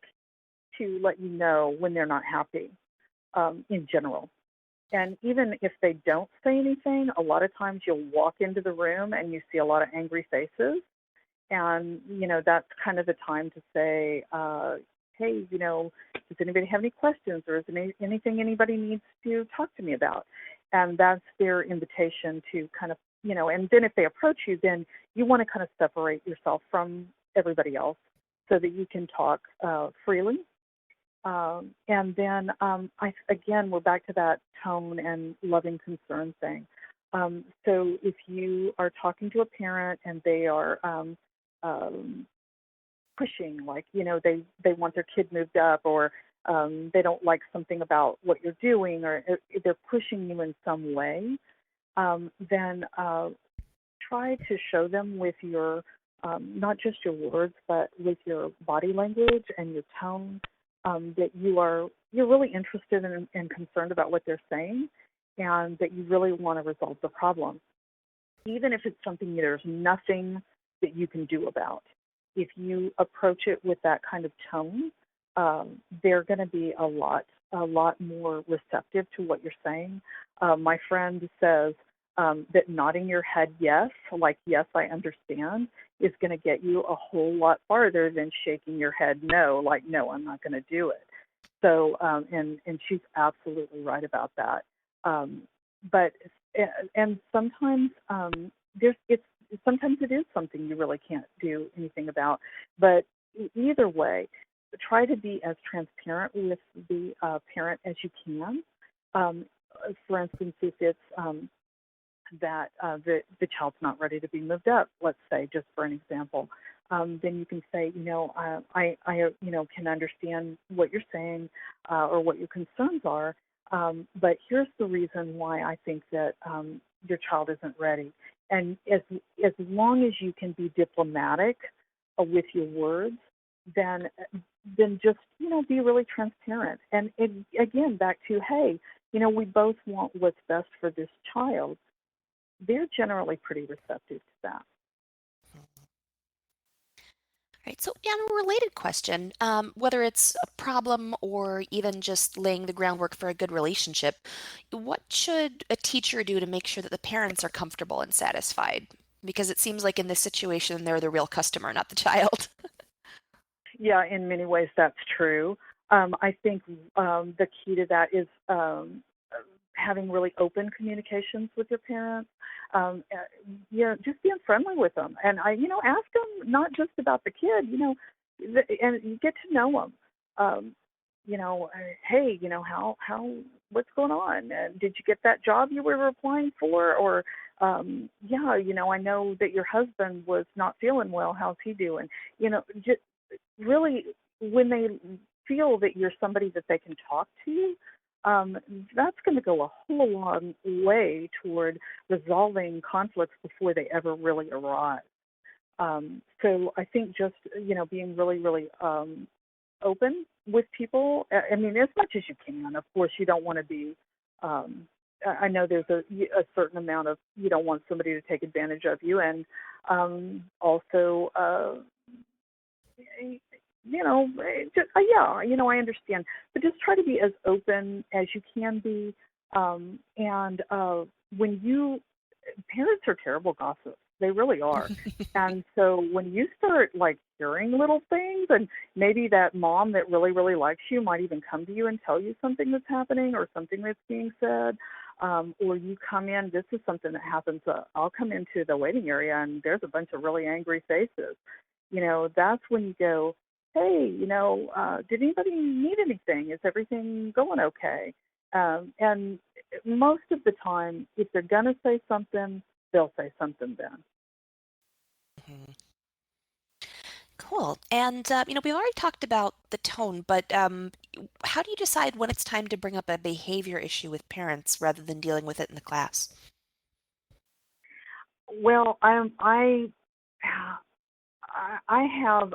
to let you know when they're not happy in general. And even if they don't say anything, a lot of times you'll walk into the room and you see a lot of angry faces. And, that's kind of the time to say, hey, does anybody have any questions, or is there anything anybody needs to talk to me about? And that's their invitation to kind of, and then if they approach you, then you want to kind of separate yourself from everybody else so that you can talk freely. And then, again, we're back to that tone and loving concern thing. So if you are talking to a parent and they are pushing, like, they want their kid moved up, or they don't like something about what you're doing, or they're pushing you in some way, then try to show them with your, not just your words, but with your body language and your tone, that you're really interested in and concerned about what they're saying, and that you really want to resolve the problem. Even if it's something there's nothing that you can do about. If you approach it with that kind of tone, they're going to be a lot more receptive to what you're saying. My friend says that nodding your head yes, like yes, I understand, is going to get you a whole lot farther than shaking your head no, like no, I'm not going to do it. So, and she's absolutely right about that. Um, but and sometimes it's sometimes it is something you really can't do anything about. But either way, try to be as transparent with the parent as you can. Um, for instance, if it's that the child's not ready to be moved up, let's say, just for an example, then you can say, can understand what you're saying or what your concerns are, but here's the reason why I think that your child isn't ready. And as long as you can be diplomatic with your words, then just be really transparent. And again, back to, hey, we both want what's best for this child. They're generally pretty receptive to that. Right. So, and a related question, whether it's a problem or even just laying the groundwork for a good relationship, what should a teacher do to make sure that the parents are comfortable and satisfied? Because it seems like in this situation, they're the real customer, not the child. Yeah, in many ways that's true. I think the key to that is having really open communications with your parents. Just being friendly with them, and ask them not just about the kid, and you get to know them. Hey, how what's going on? Did you get that job you were applying for? Or yeah, I know that your husband was not feeling well. How's he doing? Just really, when they feel that you're somebody that they can talk to, that's going to go a whole long way toward resolving conflicts before they ever really arise. So I think just being really, really open with people. I mean, as much as you can. Of course, you don't want to be. I know there's a certain amount of, you don't want somebody to take advantage of you, and also I understand, but just try to be as open as you can be. And when parents are terrible gossips, they really are. And so when you start like hearing little things, and maybe that mom that really, really likes you might even come to you and tell you something that's happening or something that's being said. Or you come in, this is something that happens. I'll come into the waiting area and there's a bunch of really angry faces. That's when you go, hey, did anybody need anything? Is everything going okay? And most of the time, if they're going to say something, they'll say something then. Mhm. Cool. And, we've already talked about the tone, but how do you decide when it's time to bring up a behavior issue with parents rather than dealing with it in the class? Well, I have,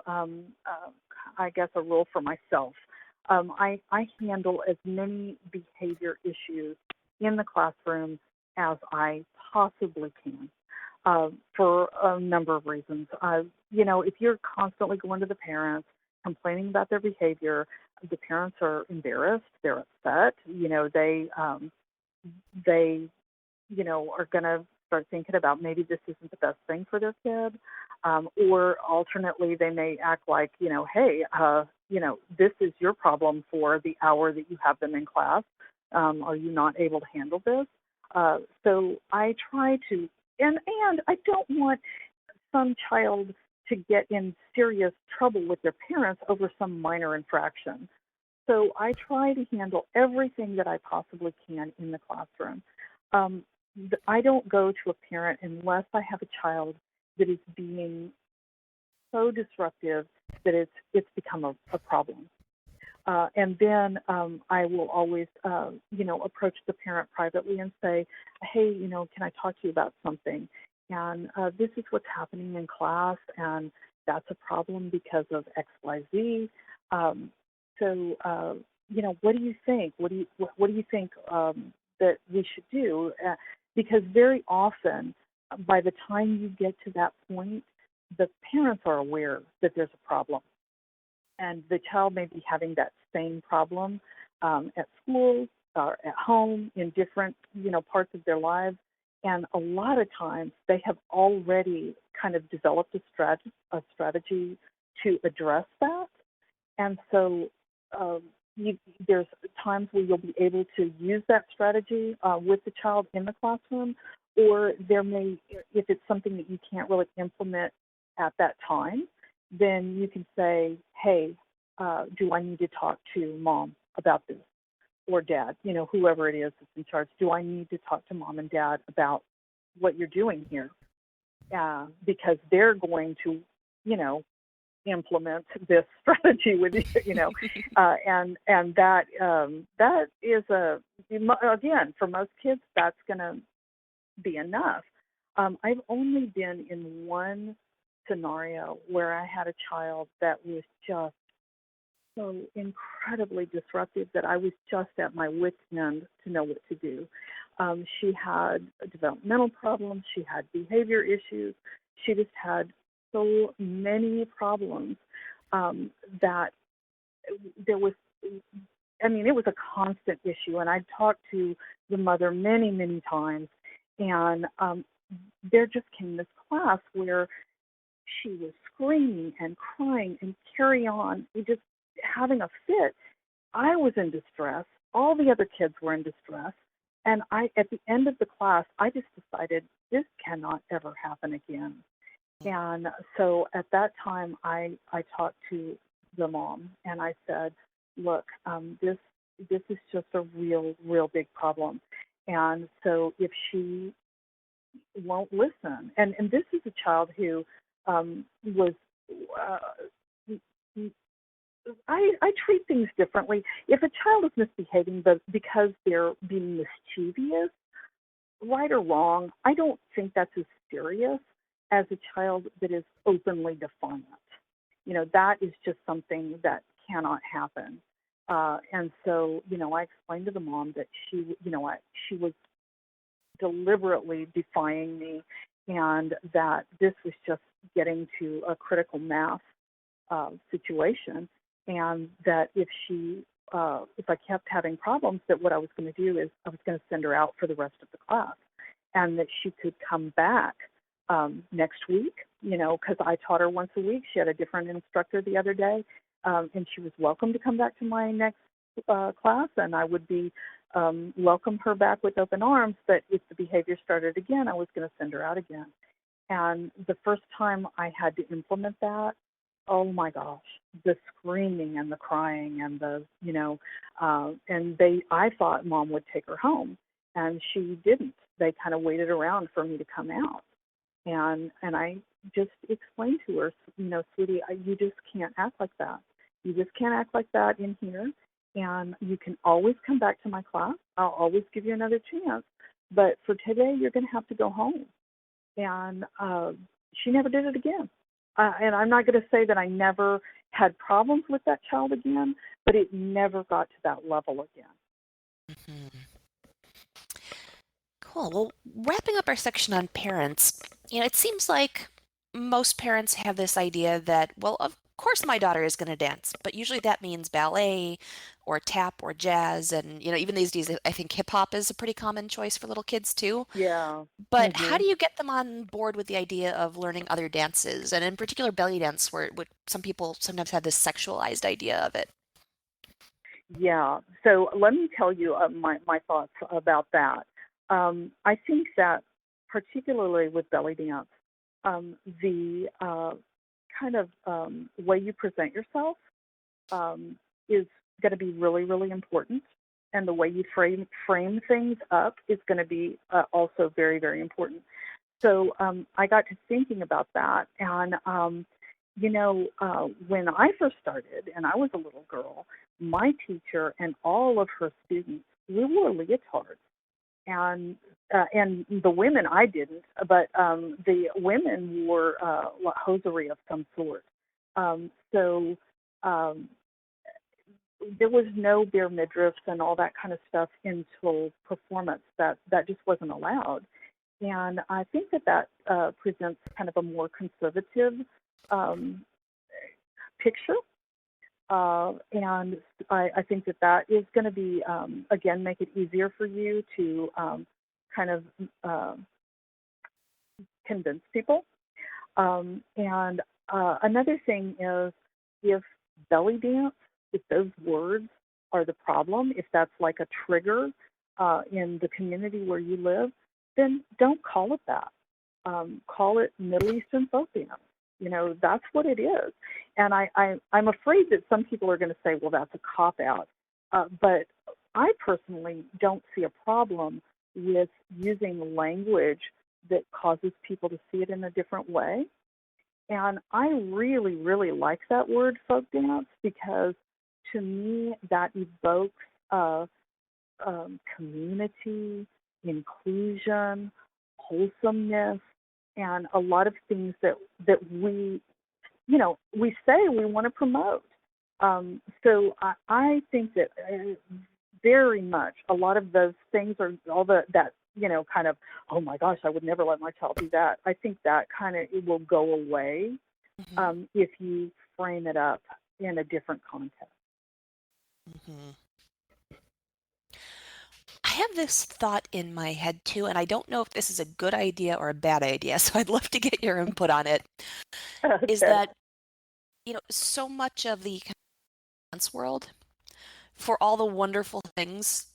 I guess, a rule for myself. I handle as many behavior issues in the classroom as I possibly can, for a number of reasons. If you're constantly going to the parents, complaining about their behavior, the parents are embarrassed, they're upset. They are going to start thinking about maybe this isn't the best thing for their kid. Or alternately, they may act like, hey, this is your problem for the hour that you have them in class. Are you not able to handle this? So I try to, and I don't want some child to get in serious trouble with their parents over some minor infraction. So I try to handle everything that I possibly can in the classroom. Um, I don't go to a parent unless I have a child that is being so disruptive that it's become a problem. And then I will always, approach the parent privately and say, hey, can I talk to you about something? And this is what's happening in class, and that's a problem because of X, Y, Z. So, what do you think? What do you think that we should do? Because very often, by the time you get to that point, the parents are aware that there's a problem, and the child may be having that same problem at school or at home in different parts of their lives, and a lot of times they have already kind of developed a strategy to address that. And so there's times where you'll be able to use that strategy with the child in the classroom, or there may, if it's something that you can't really implement at that time, then you can say, hey, do I need to talk to mom about this, or dad, whoever it is that's in charge? Do I need to talk to mom and dad about what you're doing here? Because they're going to, implement this strategy with you, and that is again, for most kids, that's going to be enough. I've only been in one scenario where I had a child that was just so incredibly disruptive that I was just at my wit's end to know what to do. She had developmental problems. She had behavior issues. She just had so many problems that there was, it was a constant issue. And I talked to the mother many, many times. And there just came this class where she was screaming and crying and carry on, just having a fit. I was in distress. All the other kids were in distress. And at the end of the class, I just decided this cannot ever happen again. And so at that time, I talked to the mom and I said, look, this is just a real, real big problem. And so if she won't listen, and this is a child who was, I treat things differently. If a child is misbehaving but because they're being mischievous, right or wrong, I don't think that's as serious as a child that is openly defiant. That is just something that cannot happen. And so, I explained to the mom that she was deliberately defying me, and that this was just getting to a critical mass situation, and that if I kept having problems, that what I was going to do is I was going to send her out for the rest of the class, and that she could come back next week, because I taught her once a week. She had a different instructor the other day, and she was welcome to come back to my next class, and I would be welcome her back with open arms. But if the behavior started again, I was going to send her out again. And the first time I had to implement that, oh my gosh, the screaming and the crying and I thought mom would take her home, and she didn't. They kind of waited around for me to come out. And I just explained to her, sweetie, you just can't act like that. You just can't act like that in here. And you can always come back to my class. I'll always give you another chance. But for today, you're going to have to go home. And she never did it again. And I'm not going to say that I never had problems with that child again, but it never got to that level again. Mm-hmm. Cool. Well, wrapping up our section on parents, it seems like most parents have this idea that, well, of course my daughter is going to dance, but usually that means ballet or tap or jazz. And, even these days, I think hip hop is a pretty common choice for little kids too. Yeah. But how do you get them on board with the idea of learning other dances, and in particular belly dance, where some people sometimes have this sexualized idea of it? Yeah. So let me tell you my thoughts about that. I think that particularly with belly dance, the kind of way you present yourself is going to be really, really important. And the way you frame things up is going to be also very, very important. So I got to thinking about that. And, when I first started and I was a little girl, my teacher and all of her students, we wore leotards. And the women, I didn't, but the women wore hosiery of some sort. So there was no bare midriffs and all that kind of stuff until performance. That just wasn't allowed. And I think that presents kind of a more conservative picture. And I think that is going to be, again, make it easier for you to kind of convince people. And another thing is, if belly dance, if those words are the problem, if that's like a trigger in the community where you live, then don't call it that. Call it Middle Eastern folk dance. You know, that's what it is. And I'm afraid that some people are going to say, well, that's a cop-out. But I personally don't see a problem with using language that causes people to see it in a different way. And I really, really like that word folk dance because to me that evokes community, inclusion, wholesomeness, and a lot of things that we, you know, we say we want to promote. So I think that very much a lot of those things are all that, you know, kind of, oh my gosh, I would never let my child do that. I think that kind of it will go away if you frame it up in a different context. Mm-hmm. I have this thought in my head too, and I don't know if this is a good idea or a bad idea, so I'd love to get your input on it. Okay. Is that, you know, so much of the dance world, for all the wonderful things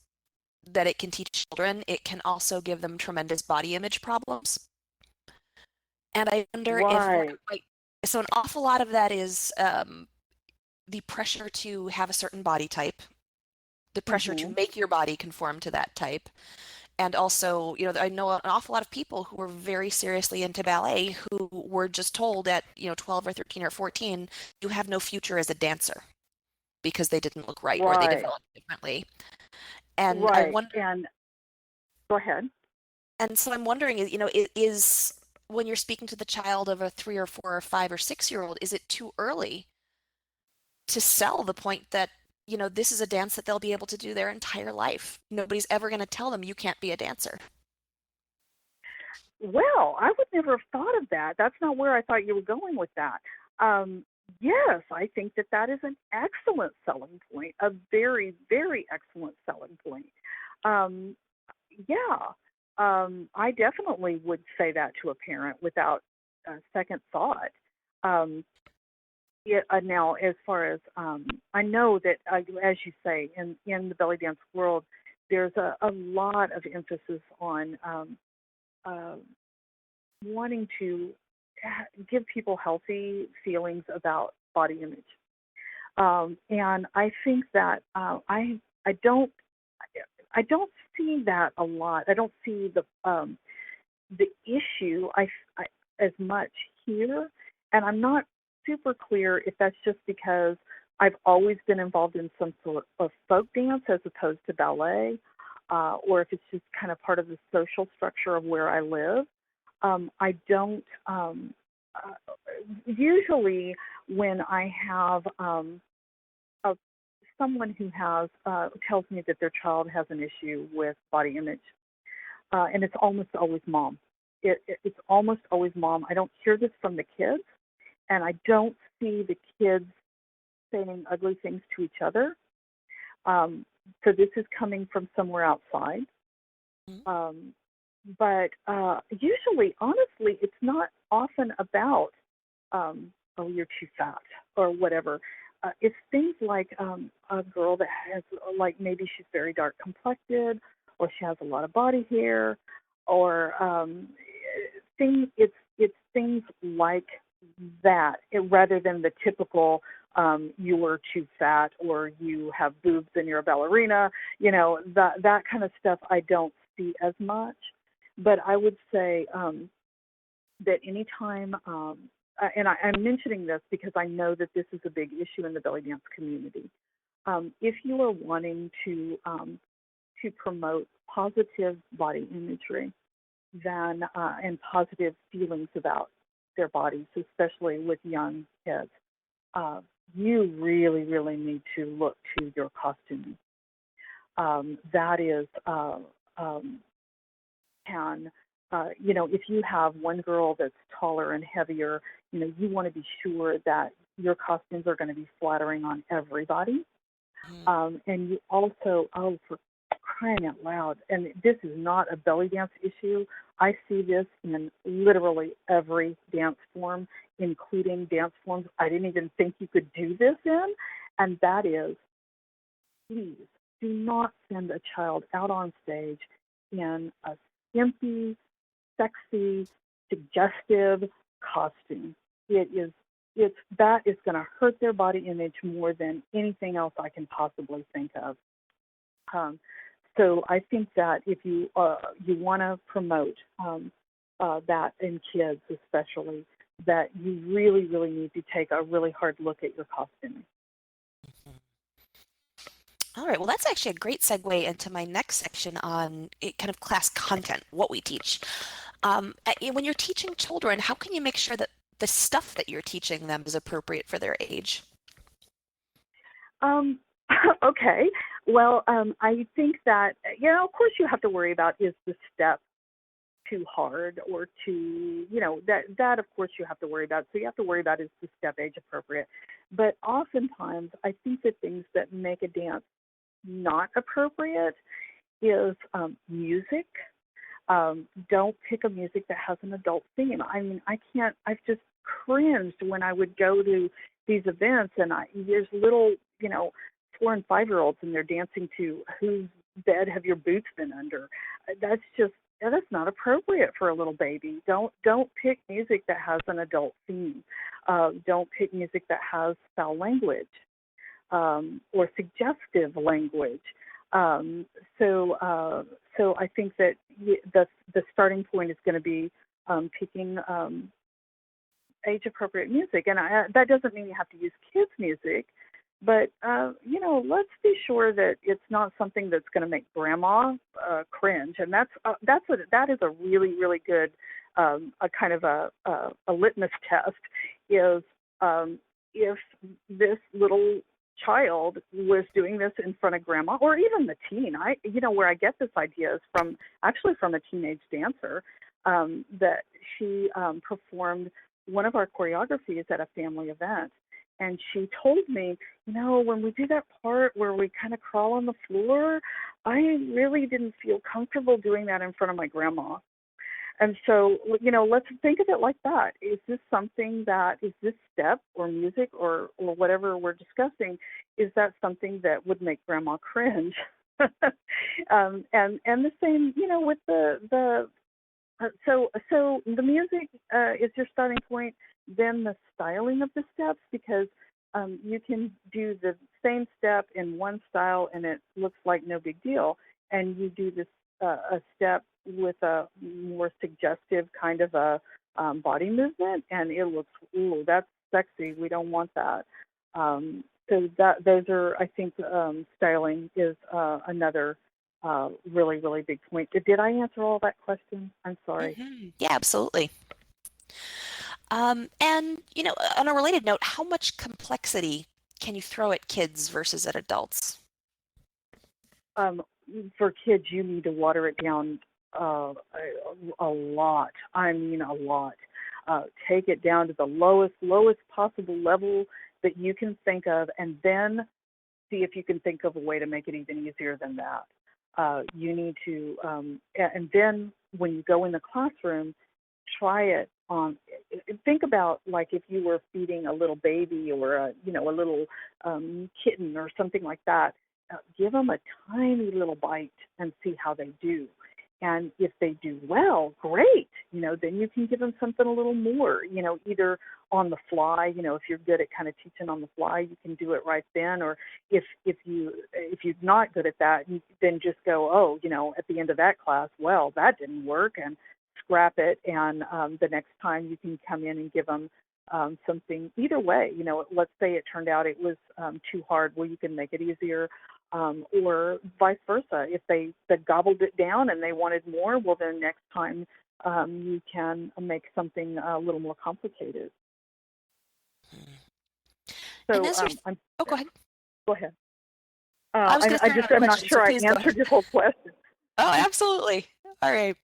that it can teach children, it can also give them tremendous body image problems. And I wonder if, Right. so an awful lot of that is the pressure to have a certain body type, the pressure to Mm-hmm. make your body conform to that type. And also, you know, I know an awful lot of people who were very seriously into ballet who were just told at, 12 or 13 or 14, you have no future as a dancer because they didn't look right or they Right. developed differently. And I Right. wonder, And go ahead. and so I'm wondering, is when you're speaking to the child of a 3 or 4 or 5 or 6-year-old, is it too early to sell the point that, this is a dance that they'll be able to do their entire life? Nobody's ever going to tell them you can't be a dancer. Well, I would never have thought of that. That's not where I thought you were going with that. Yes, I think that that is an excellent selling point, a very, very excellent selling point. Um, yeah, I definitely would say that to a parent without a second thought. Um, now, as far as I know that, as you say, in the belly dance world, there's a lot of emphasis on uh, wanting to give people healthy feelings about body image. And I think that I don't see that a lot. I don't see the issue as much here, and I'm not super clear if that's just because I've always been involved in some sort of folk dance as opposed to ballet, or if it's just kind of part of the social structure of where I live. I don't. Usually, when I have a, someone who has tells me that their child has an issue with body image, and it's almost always mom. It's almost always mom. I don't hear this from the kids, and I don't see the kids saying ugly things to each other. So this is coming from somewhere outside. Um, but usually, honestly, it's not often about, oh, you're too fat or whatever. It's things like a girl that has, like, maybe she's very dark complected, or she has a lot of body hair, or it's things like that, rather than the typical you were too fat or you have boobs and you're a ballerina. That kind of stuff I don't see as much. But I would say that anytime, and I'm mentioning this because I know that this is a big issue in the belly dance community. If you are wanting to promote positive body imagery, then and positive feelings about their bodies, especially with young kids, you really, really need to look to your costuming. That is can, if you have one girl that's taller and heavier, you want to be sure that your costumes are going to be flattering on everybody. And you also, oh, for crying out loud, and this is not a belly dance issue. I see this in literally every dance form, including dance forms I didn't even think you could do this in, and that is please do not send a child out on stage in a skimpy, sexy, suggestive costume. That is going to hurt their body image more than anything else I can possibly think of. So I think that if you want to promote that in kids especially, that you really, really need to take a really hard look at your costuming. All right, well, that's actually a great segue into my next section on kind of class content, what we teach. When you're teaching children, how can you make sure that the stuff that you're teaching them is appropriate for their age? Okay. Well, I think that, of course you have to worry about, is the step too hard or too, that of course you have to worry about. So you have to worry about, is the step age appropriate? But oftentimes I think the things that make a dance not appropriate is music. Don't pick a music that has an adult theme. I mean, I've just cringed when I would go to these events and there's little, 4 and 5-year-olds and they're dancing to Whose Bed Have Your Boots Been Under? That's not appropriate for a little baby. Don't pick music that has an adult theme. Don't pick music that has foul language or suggestive language. So I think that the starting point is going to be picking age-appropriate music, and that doesn't mean you have to use kids' music, but let's be sure that it's not something that's going to make grandma cringe, and that is a really, really good a kind of a litmus test. Is if this little child was doing this in front of grandma, or even the teen. Where I get this idea is from a teenage dancer that she performed one of our choreographies at a family event. And she told me, when we do that part where we kind of crawl on the floor, I really didn't feel comfortable doing that in front of my grandma. And so, let's think of it like that. Is this step or music or whatever we're discussing, is that something that would make grandma cringe? And the same, with so the music is your starting point, then the styling of the steps, because you can do the same step in one style and it looks like no big deal, and you do this a step with a more suggestive kind of a body movement, and it looks, ooh, that's sexy. We don't want that. So those are, I think, styling is another really, really big point. Did I answer all that question? I'm sorry. Mm-hmm. Yeah, absolutely. And, on a related note, how much complexity can you throw at kids versus at adults? For kids, you need to water it down a lot. I mean, a lot. Take it down to the lowest possible level that you can think of, and then see if you can think of a way to make it even easier than that. You need to, and then when you go in the classroom, try it on. Think about, like, if you were feeding a little baby or a little kitten or something like that. Give them a tiny little bite and see how they do. And if they do well, great. Then you can give them something a little more. Either on the fly. If you're good at kind of teaching on the fly, you can do it right then. Or if you're not good at that, then just go, at the end of that class, well, that didn't work, and scrap it. And the next time you can come in and give them something. Either way, let's say it turned out it was too hard. Well, you can make it easier. Or vice versa. If they gobbled it down and they wanted more, well, then next time you can make something a little more complicated. So, go ahead. Go ahead. I'm not sure I answered your whole question. Oh, absolutely. All right.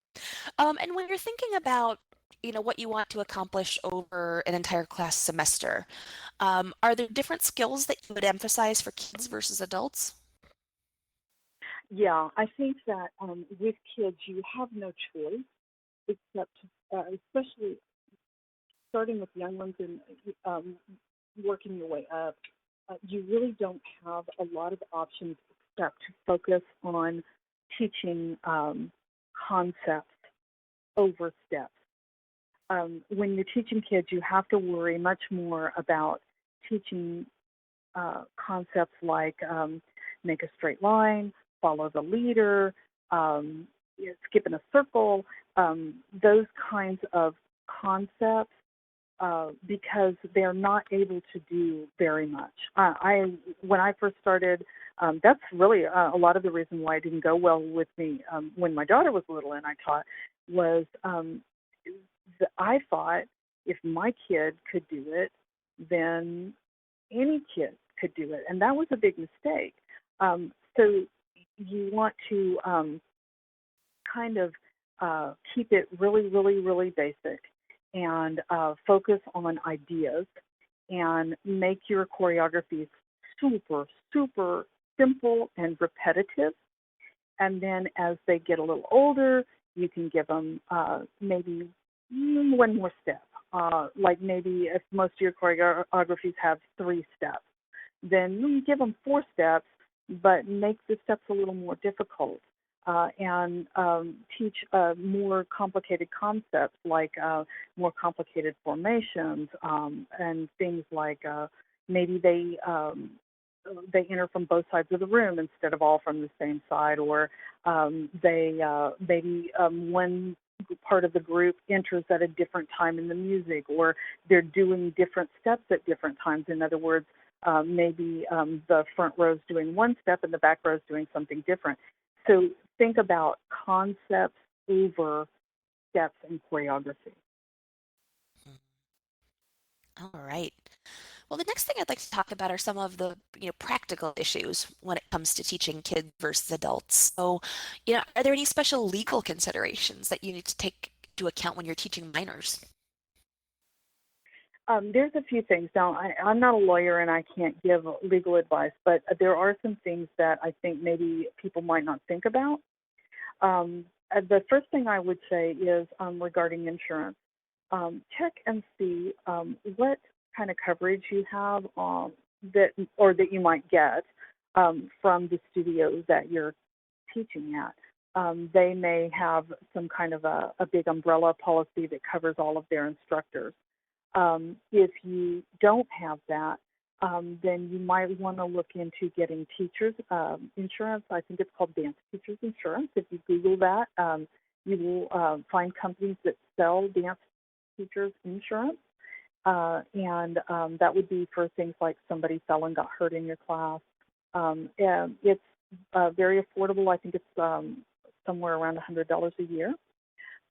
And when you're thinking about, what you want to accomplish over an entire class semester, are there different skills that you would emphasize for kids versus adults? Yeah, I think that with kids, you have no choice except, especially starting with young ones and working your way up, you really don't have a lot of options step to focus on teaching concepts over steps. When you're teaching kids, you have to worry much more about teaching concepts like make a straight line, follow the leader, skip in a circle, those kinds of concepts, because they're not able to do very much. When I first started, that's really a lot of the reason why it didn't go well with me when my daughter was little and I taught was I thought if my kid could do it, then any kid could do it, and that was a big mistake. So you want to kind of keep it really, really, really basic and focus on ideas and make your choreographies super, super simple and repetitive. And then as they get a little older, you can give them maybe one more step. Like maybe if most of your choreographies have 3 steps, then you give them 4 steps, but make the steps a little more difficult and teach more complicated concepts like more complicated formations and things like maybe they enter from both sides of the room instead of all from the same side, or they maybe one part of the group enters at a different time in the music, or they're doing different steps at different times. In other words, maybe the front row is doing one step and the back row is doing something different. So think about concepts over steps in choreography. All right. Well, the next thing I'd like to talk about are some of the, practical issues when it comes to teaching kids versus adults. So, are there any special legal considerations that you need to take into account when you're teaching minors? There's a few things. Now, I'm not a lawyer and I can't give legal advice, but there are some things that I think maybe people might not think about. The first thing I would say is regarding insurance. Check and see what kind of coverage you have that you might get from the studio that you're teaching at. They may have some kind of a big umbrella policy that covers all of their instructors. If you don't have that, then you might want to look into getting teachers insurance. I think it's called Dance Teachers Insurance. If you Google that, you will find companies that sell dance teachers insurance. And that would be for things like somebody fell and got hurt in your class. And it's very affordable. I think it's somewhere around $100 a year.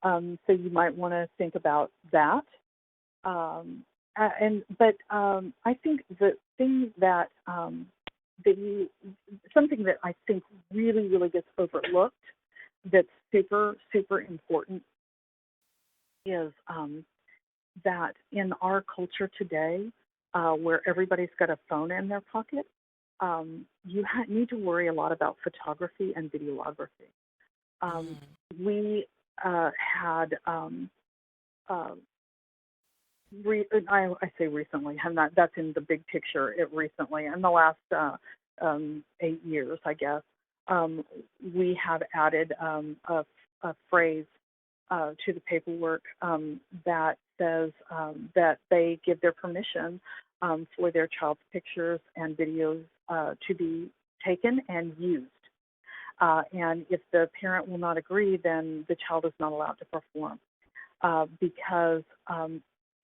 So you might want to think about that. But I think the thing that something that I think really, really gets overlooked that's super, super important is that in our culture today, where everybody's got a phone in their pocket, you need to worry a lot about photography and videography. We had I say recently, that's in the big picture, recently, in the last 8 years, I guess, we have added a phrase to the paperwork that says that they give their permission for their child's pictures and videos to be taken and used. And if the parent will not agree, then the child is not allowed to perform because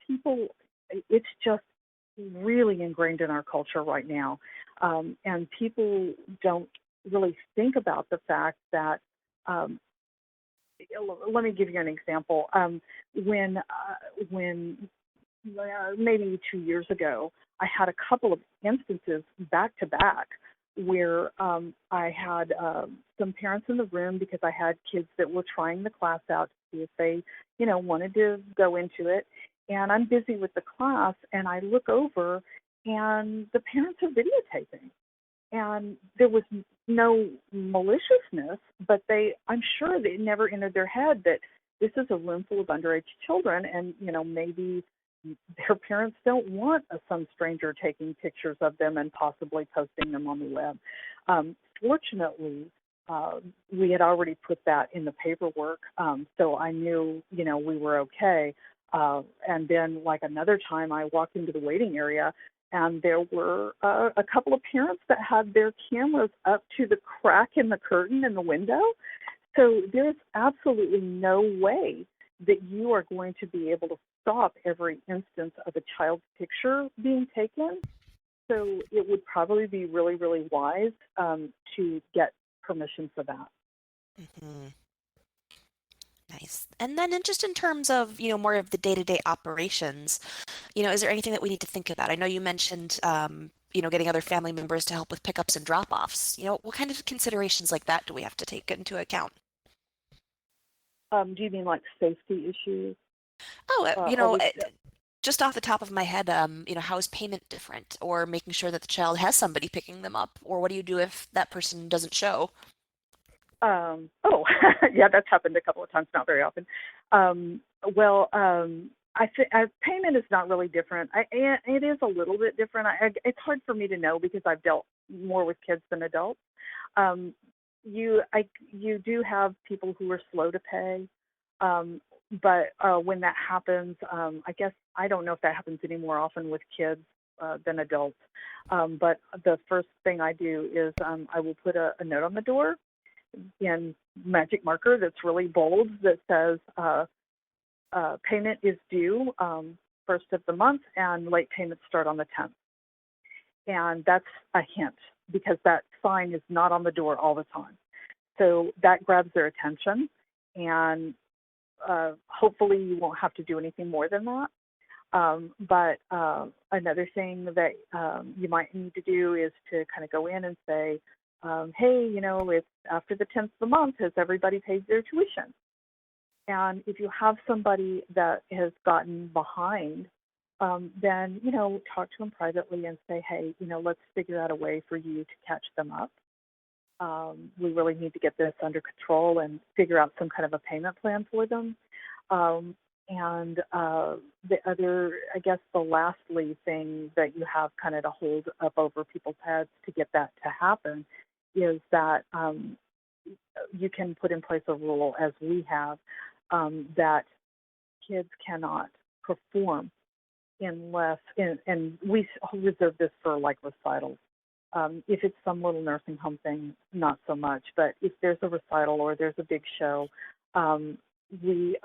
people, it's just really ingrained in our culture right now. And people don't really think about the fact that, let me give you an example. When maybe 2 years ago, I had a couple of instances back to back where I had some parents in the room because I had kids that were trying the class out to see if they, wanted to go into it. And I'm busy with the class, and I look over, and the parents are videotaping. And there was no maliciousness, but I'm sure they never entered their head that this is a room full of underage children, and, maybe their parents don't want some stranger taking pictures of them and possibly posting them on the web. Fortunately, we had already put that in the paperwork, so I knew, we were okay. And then, like another time, I walked into the waiting area, and there were a couple of parents that had their cameras up to the crack in the curtain in the window. So there's absolutely no way that you are going to be able to stop every instance of a child's picture being taken. So it would probably be really, really wise to get permission for that. Mm-hmm. Nice. And then just in terms of, more of the day-to-day operations, is there anything that we need to think about? I know you mentioned, getting other family members to help with pickups and drop-offs. What kind of considerations like that do we have to take into account? Do you mean like safety issues? Oh, Are we? just off the top of my head, how is payment different? Or making sure that the child has somebody picking them up? Or what do you do if that person doesn't show? Oh, yeah, that's happened a couple of times, not very often. Well, I think payment is not really different. It is a little bit different. It's hard for me to know because I've dealt more with kids than adults. You do have people who are slow to pay, but when that happens, I guess I don't know if that happens any more often with kids than adults. But the first thing I do is I will put a note on the door in magic marker that's really bold that says payment is due first of the month and late payments start on the 10th. And that's a hint because that sign is not on the door all the time. So that grabs their attention, and hopefully you won't have to do anything more than that. But another thing that you might need to do is to kind of go in and say, hey, it's after the 10th of the month, has everybody paid their tuition? And if you have somebody that has gotten behind, then, talk to them privately and say, hey, let's figure out a way for you to catch them up. We really need to get this under control and figure out some kind of a payment plan for them. And the other, I guess the lastly thing that you have kind of to hold up over people's heads to get that to happen is that you can put in place a rule, as we have, that kids cannot perform unless, and we reserve this for like recitals. If it's some little nursing home thing, not so much. But if there's a recital or there's a big show, we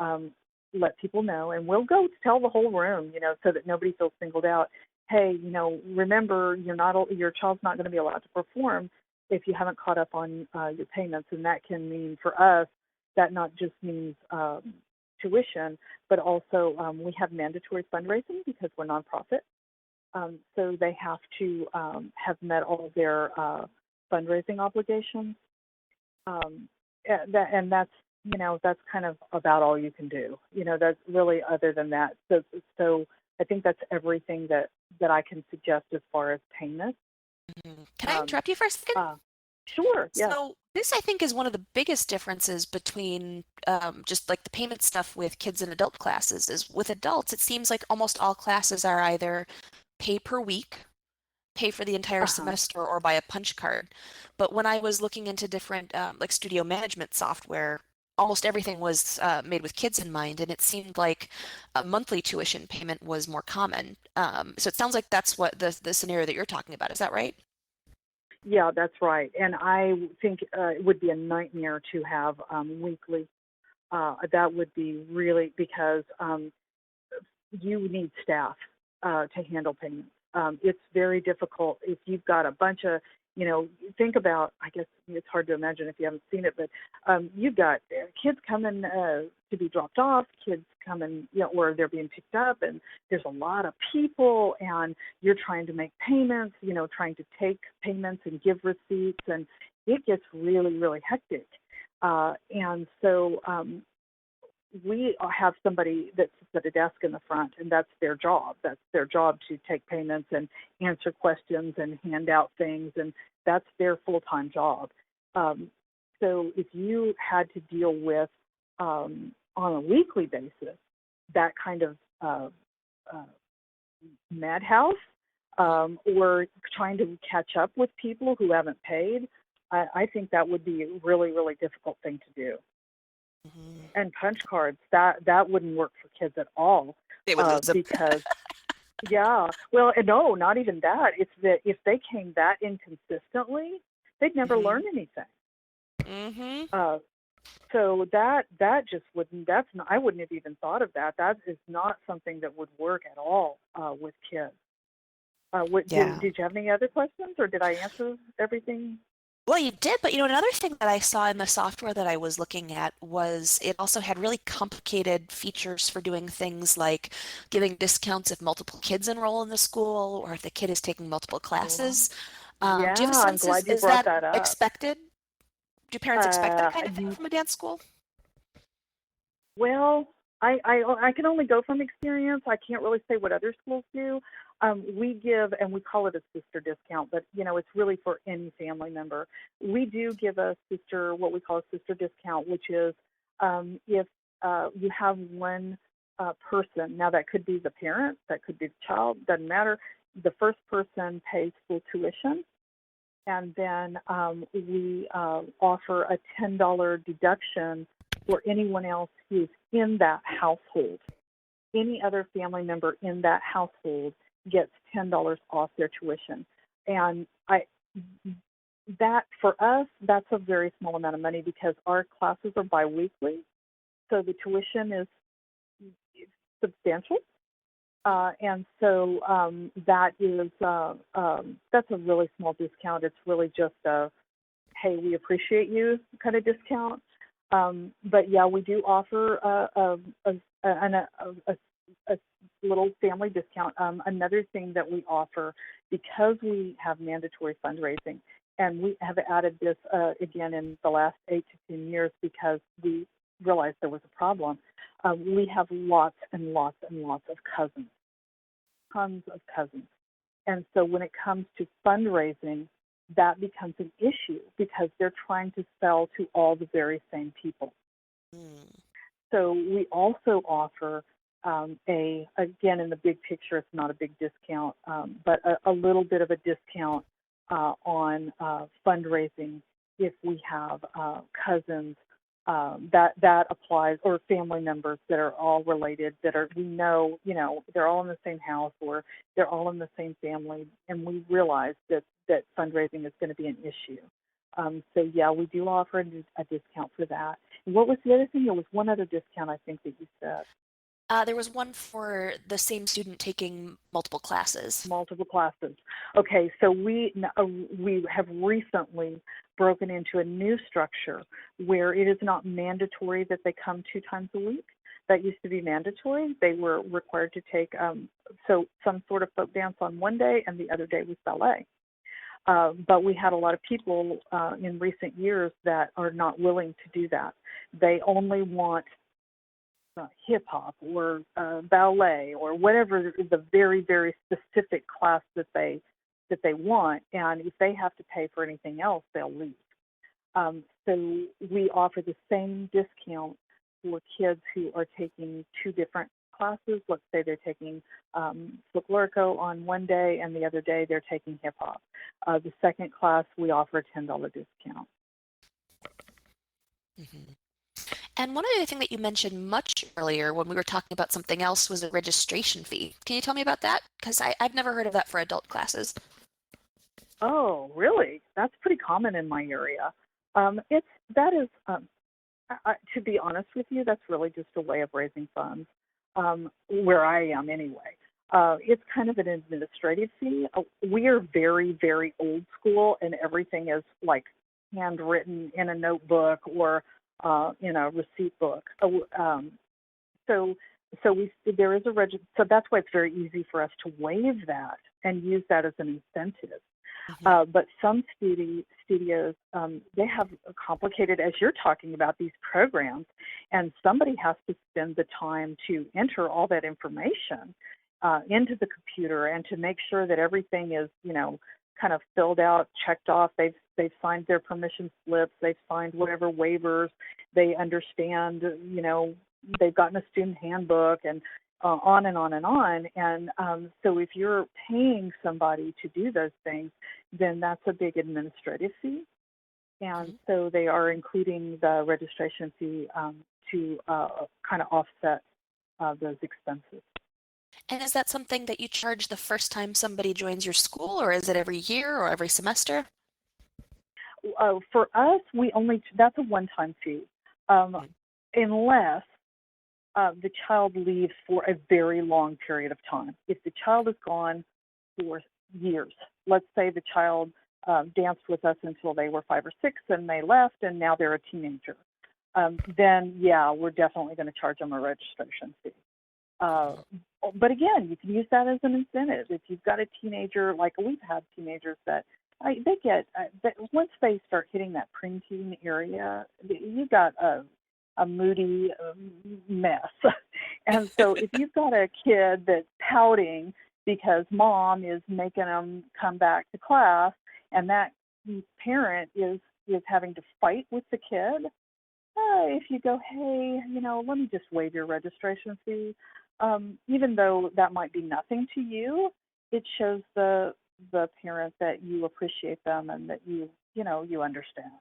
let people know, and we'll go tell the whole room, so that nobody feels singled out. Hey, remember, your child's not going to be allowed to perform if you haven't caught up on your payments, and that can mean for us that not just means tuition, but also we have mandatory fundraising because we're nonprofit. So they have to have met all their fundraising obligations, and that's kind of about all you can do. That's really, other than that. So I think that's everything that I can suggest as far as payment. Can I interrupt you for a second? Sure. Yeah. So this, I think, is one of the biggest differences between just like the payment stuff with kids and adult classes. Is with adults, it seems like almost all classes are either pay per week, pay for the entire semester, or buy a punch card. But when I was looking into different like studio management software, almost everything was made with kids in mind, and it seemed like a monthly tuition payment was more common. So it sounds like that's what the scenario that you're talking about. Is that right? Yeah, that's right. And I think it would be a nightmare to have weekly. That would be really, because you need staff to handle payments. It's very difficult if you've got a bunch of, think about, I guess it's hard to imagine if you haven't seen it, but you've got kids coming to be dropped off, kids coming, or they're being picked up, and there's a lot of people, and you're trying to make payments, trying to take payments and give receipts, and it gets really, really hectic. And so we have somebody that sits at a desk in the front, and that's their job. That's their job, to take payments and answer questions and hand out things, and that's their full-time job. So if you had to deal with, on a weekly basis, that kind of madhouse, or trying to catch up with people who haven't paid. I think that would be a really, really difficult thing to do. Mm-hmm. And punch cards, that wouldn't work for kids at all. They would lose them. Because, yeah, well, no, not even that. It's that if they came that inconsistently, they'd never learn anything. Mm-hmm. So that just wouldn't. That's not, I wouldn't have even thought of that. That is not something that would work at all with kids. Yeah. Did you have any other questions, or did I answer everything? Well, you did, but another thing that I saw in the software that I was looking at was it also had really complicated features for doing things like giving discounts if multiple kids enroll in the school or if the kid is taking multiple classes. Yeah, Do you have a I'm sense, glad you is brought that that up. expected? Do parents expect that kind of thing from a dance school? Well, I can only go from experience. I can't really say what other schools do. We give, and we call it a sister discount, but it's really for any family member. We do give a sister, what we call a sister discount, which is if you have one person. Now that could be the parent, that could be the child, doesn't matter. The first person pays full tuition, and then we offer a $10 deduction for anyone else who's in that household. Any other family member in that household gets $10 off their tuition. And that for us, that's a very small amount of money because our classes are biweekly, so the tuition is substantial. And so that is that's a really small discount. It's really just a, hey, we appreciate you kind of discount. But yeah, we do offer a little family discount. Another thing that we offer, because we have mandatory fundraising, and we have added this again in the last 8 to 10 years because we realized there was a problem. We have lots and lots and lots of cousins, tons of cousins. And so when it comes to fundraising, that becomes an issue because they're trying to sell to all the very same people. So we also offer again, in the big picture, it's not a big discount, but a little bit of a discount on fundraising if we have cousins that applies, or family members that are all related, that are, we know, they're all in the same house or they're all in the same family, and we realize that fundraising is going to be an issue. So yeah, we do offer a discount for that. And what was the other thing? There was one other discount I think that you said. There was one for the same student taking multiple classes. Multiple classes. Okay, so we have recently broken into a new structure where it is not mandatory that they come 2 times a week. That used to be mandatory. They were required to take so some sort of folk dance on one day and the other day was ballet. But we had a lot of people in recent years that are not willing to do that. They only want hip hop or ballet or whatever the very, very specific class that they want, and if they have to pay for anything else, they'll leave. So we offer the same discount for kids who are taking 2 different classes. Let's say they're taking folklorico on one day and the other day they're taking hip hop. The second class, we offer a $10 discount. Mm-hmm. And one other thing that you mentioned much earlier when we were talking about something else was a registration fee. Can you tell me about that? Because I've never heard of that for adult classes. Oh, really? That's pretty common in my area. To be honest with you, that's really just a way of raising funds, where I am anyway. It's kind of an administrative fee. We are very, very old school, and everything is like handwritten in a notebook or in a receipt book. So there is so that's why it's very easy for us to waive that and use that as an incentive. Mm-hmm. But some studios, they have complicated, as you're talking about, these programs, and somebody has to spend the time to enter all that information into the computer and to make sure that everything is, kind of filled out, checked off. They've signed their permission slips. They've signed whatever waivers. They understand, they've gotten a student handbook, and on and on and on. And so if you're paying somebody to do those things, then that's a big administrative fee. And so they are including the registration fee to kind of offset those expenses. And is that something that you charge the first time somebody joins your school, or is it every year or every semester? For us, that's a one-time fee, unless the child leaves for a very long period of time. If the child is gone for years, let's say the child danced with us until they were 5 or 6 and they left and now they're a teenager, then yeah, we're definitely going to charge them a registration fee. But again, you can use that as an incentive. If you've got a teenager, like we've had teenagers that they get, once they start hitting that preteen area, you've got a moody mess. And so if you've got a kid that's pouting because mom is making them come back to class and that parent is having to fight with the kid, if you go, hey, let me just waive your registration fee, even though that might be nothing to you, it shows the parent that you appreciate them and that you understand.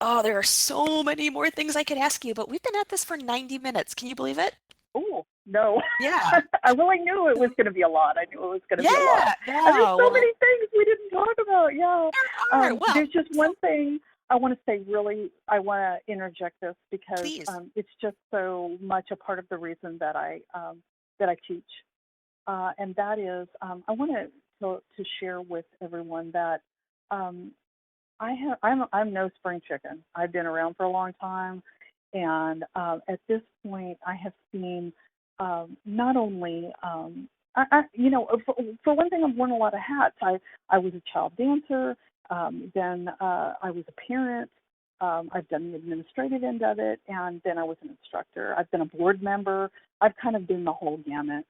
Oh, there are so many more things I could ask you, but we've been at this for 90 minutes. Can you believe it? Oh, no. Yeah. I really knew it was going to be a lot. I knew it was going to be a lot. Yeah. And there's so many things we didn't talk about. Yeah. There are. There's just one thing I want to say, really, I want to interject this because it's just so much a part of the reason that I teach. And that is, I want to share with everyone that I'm no spring chicken. I've been around for a long time, and at this point, I have seen not only for one thing, I've worn a lot of hats. I was a child dancer, then I was a parent. I've done the administrative end of it, and then I was an instructor. I've been a board member. I've kind of been the whole gamut.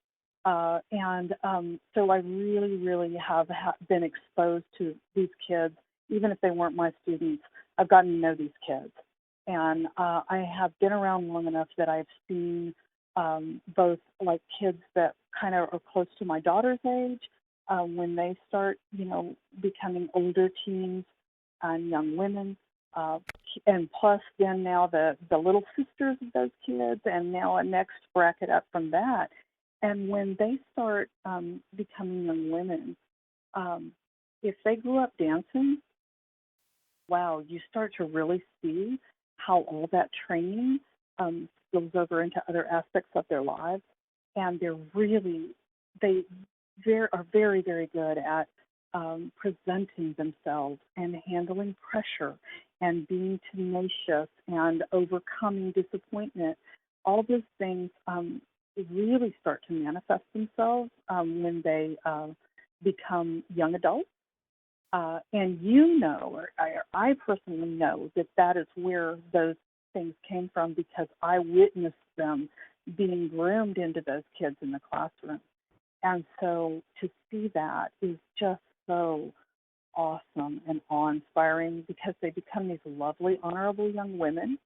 So I really, really have been exposed to these kids, even if they weren't my students. I've gotten to know these kids. And I have been around long enough that I've seen both like kids that kind of are close to my daughter's age, when they start, becoming older teens and young women, and plus then now the little sisters of those kids, and now a next bracket up from that. And when they start becoming young women, if they grew up dancing, wow, you start to really see how all that training spills over into other aspects of their lives. And they are very, very good at presenting themselves and handling pressure and being tenacious and overcoming disappointment. All those things really start to manifest themselves when they become young adults. And or I personally know that is where those things came from because I witnessed them being groomed into those kids in the classroom. And so to see that is just so awesome and awe-inspiring because they become these lovely, honorable young women.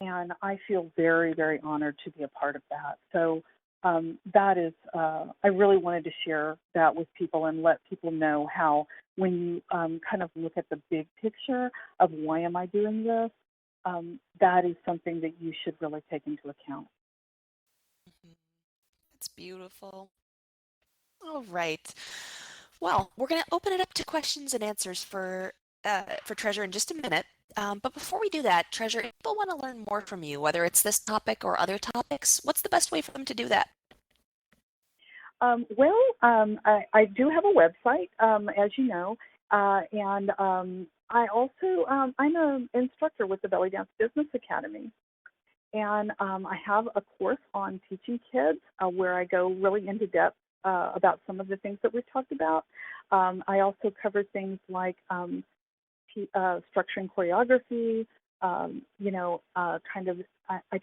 And I feel very, very honored to be a part of that. So that is, I really wanted to share that with people and let people know how when you kind of look at the big picture of why am I doing this, that is something that you should really take into account. It's beautiful. All right. Well, we're going to open it up to questions and answers for Treasure in just a minute. But before we do that, Treasure, if people want to learn more from you, whether it's this topic or other topics, what's the best way for them to do that? I do have a website, as you know, and I also, I'm an instructor with the Belly Dance Business Academy. And I have a course on teaching kids where I go really into depth about some of the things that we've talked about. I also cover things like structuring choreography, I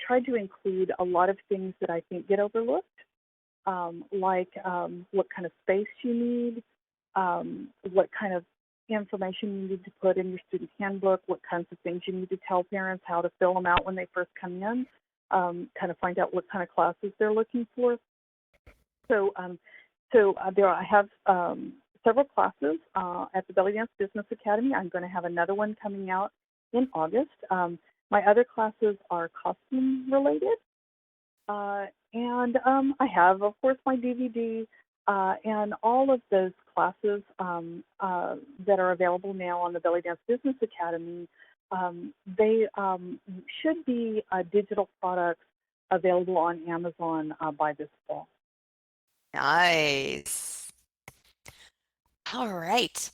tried to include a lot of things that I think get overlooked, like what kind of space you need, what kind of information you need to put in your student handbook, what kinds of things you need to tell parents, how to fill them out when they first come in. kind of find out what kind of classes they're looking for. So, there I have several classes at the Belly Dance Business Academy. I'm going to have another one coming out in August. My other classes are costume related, and I have, of course, my DVD and all of those classes that are available now on the Belly Dance Business Academy. They should be digital products available on Amazon by this fall. Nice. All right.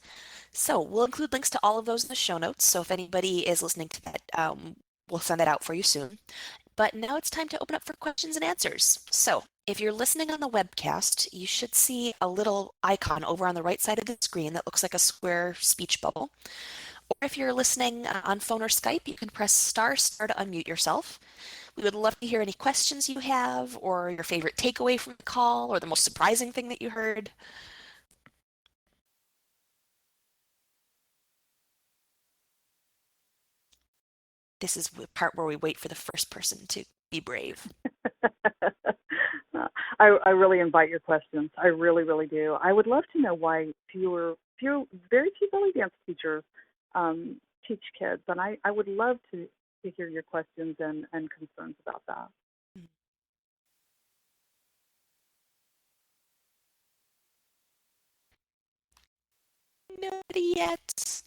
So we'll include links to all of those in the show notes. So if anybody is listening to that, we'll send that out for you soon. But now it's time to open up for questions and answers. So if you're listening on the webcast, you should see a little icon over on the right side of the screen that looks like a square speech bubble. Or if you're listening on phone or Skype, you can press star to unmute yourself. We would love to hear any questions you have, or your favorite takeaway from the call, or the most surprising thing that you heard. This is the part where we wait for the first person to be brave. I really invite your questions. I really, really do. I would love to know why very few belly dance teachers teach kids, and I would love to hear your questions and concerns about that. Nobody yet.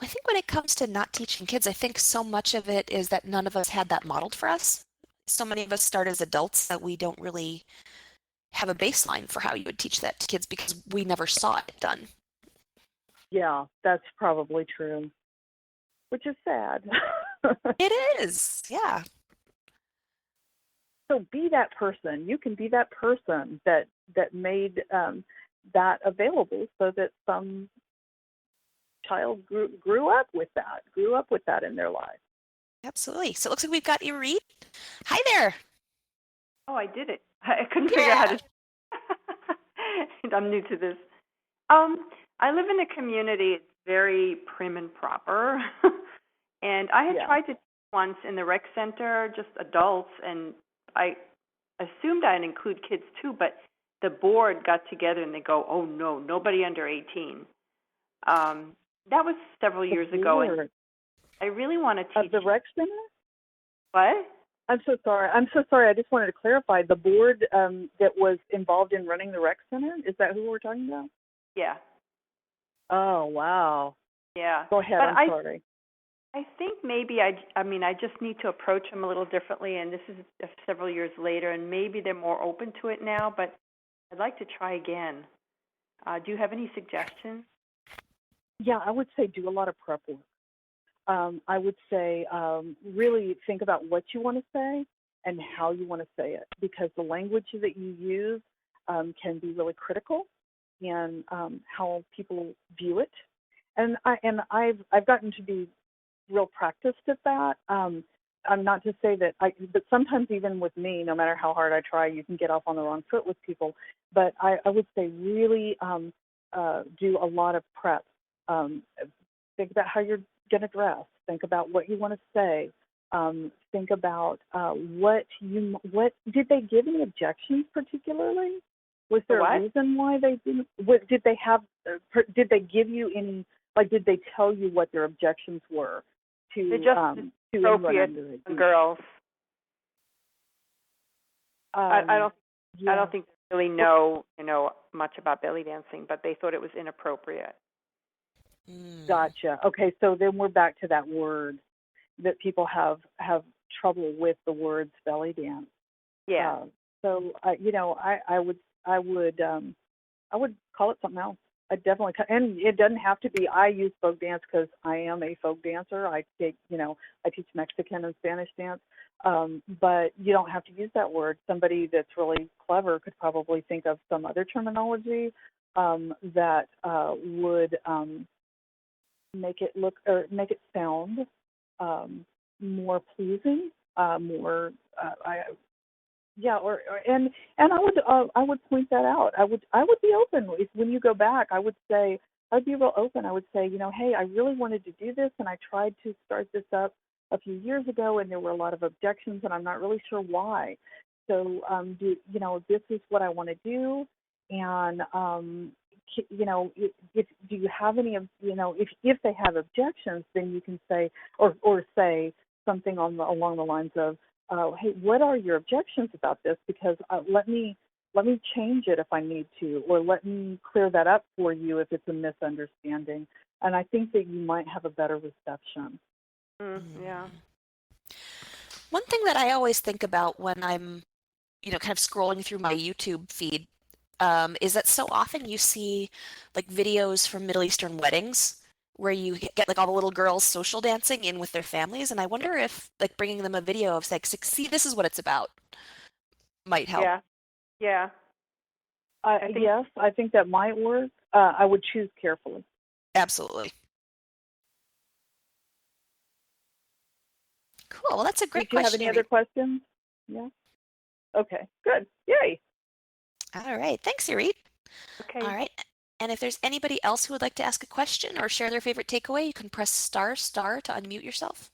Well, I think when it comes to not teaching kids, I think so much of it is that none of us had that modeled for us. So many of us start as adults that we don't really have a baseline for how you would teach that to kids because we never saw it done. Yeah, that's probably true, which is sad. It is, yeah. So be that person. You can be that person that made that available so that some child grew up with that in their life. Absolutely. So it looks like we've got Irit. Hi there. Oh, I did it. I couldn't figure out how to. I'm new to this. I live in a community. It's very prim and proper, and I had tried to teach once in the rec center, just adults, and I assumed I'd include kids too, but the board got together and they go, "Oh no, nobody under 18." That was several years ago, and I really want to teach. The rec center? What? I'm so sorry. I just wanted to clarify. The board that was involved in running the rec center, is that who we're talking about? Yeah. Oh, wow. Yeah. Go ahead. But I'm sorry. I think maybe I just need to approach them a little differently, and this is several years later, and maybe they're more open to it now, but I'd like to try again. Do you have any suggestions? Yeah, I would say do a lot of prep work. I would say really think about what you want to say and how you want to say it, because the language that you use can be really critical in how people view it. And I've gotten to be real practiced at that. I'm not to say that but sometimes even with me, no matter how hard I try, you can get off on the wrong foot with people. But I would say really do a lot of prep. Think about how you're going to dress. Think about what you want to say. Think about what did they give any objections particularly? Was there a reason why they didn't? Did they have? Did they give you any? Like, did they tell you what their objections were to appropriate girls? I don't think they really know much about belly dancing, but they thought it was inappropriate. Gotcha. Okay, so then we're back to that word that people have trouble with, the words belly dance. Yeah. So I would call it something else. I definitely, and it doesn't have to be. I use folk dance because I am a folk dancer. I teach Mexican and Spanish dance, but you don't have to use that word. Somebody that's really clever could probably think of some other terminology that would make it sound more pleasing, more. And I would point that out. I would be open when you go back. I would say, I'd be real open. I would say, hey, I really wanted to do this, and I tried to start this up a few years ago, and there were a lot of objections, and I'm not really sure why. So, this is what I want to do, and if do you have any of, if they have objections, then you can say or say something along the lines of, hey, what are your objections about this? Because let me change it if I need to, or let me clear that up for you if it's a misunderstanding. And I think that you might have a better reception. Yeah. One thing that I always think about when I'm, kind of scrolling through my YouTube feed, is that so often you see like videos from Middle Eastern weddings where you get like all the little girls social dancing in with their families, and I wonder if like bringing them a video of like, see, this is what it's about might help. Yeah. Yeah. Yes, I think that might work. I would choose carefully. Absolutely. Cool. Well, that's a great question. Do you have any other questions? Yeah. Okay, good. Yay. All right. Thanks, Irit. Okay. All right. And if there's anybody else who would like to ask a question or share their favorite takeaway, you can press star to unmute yourself.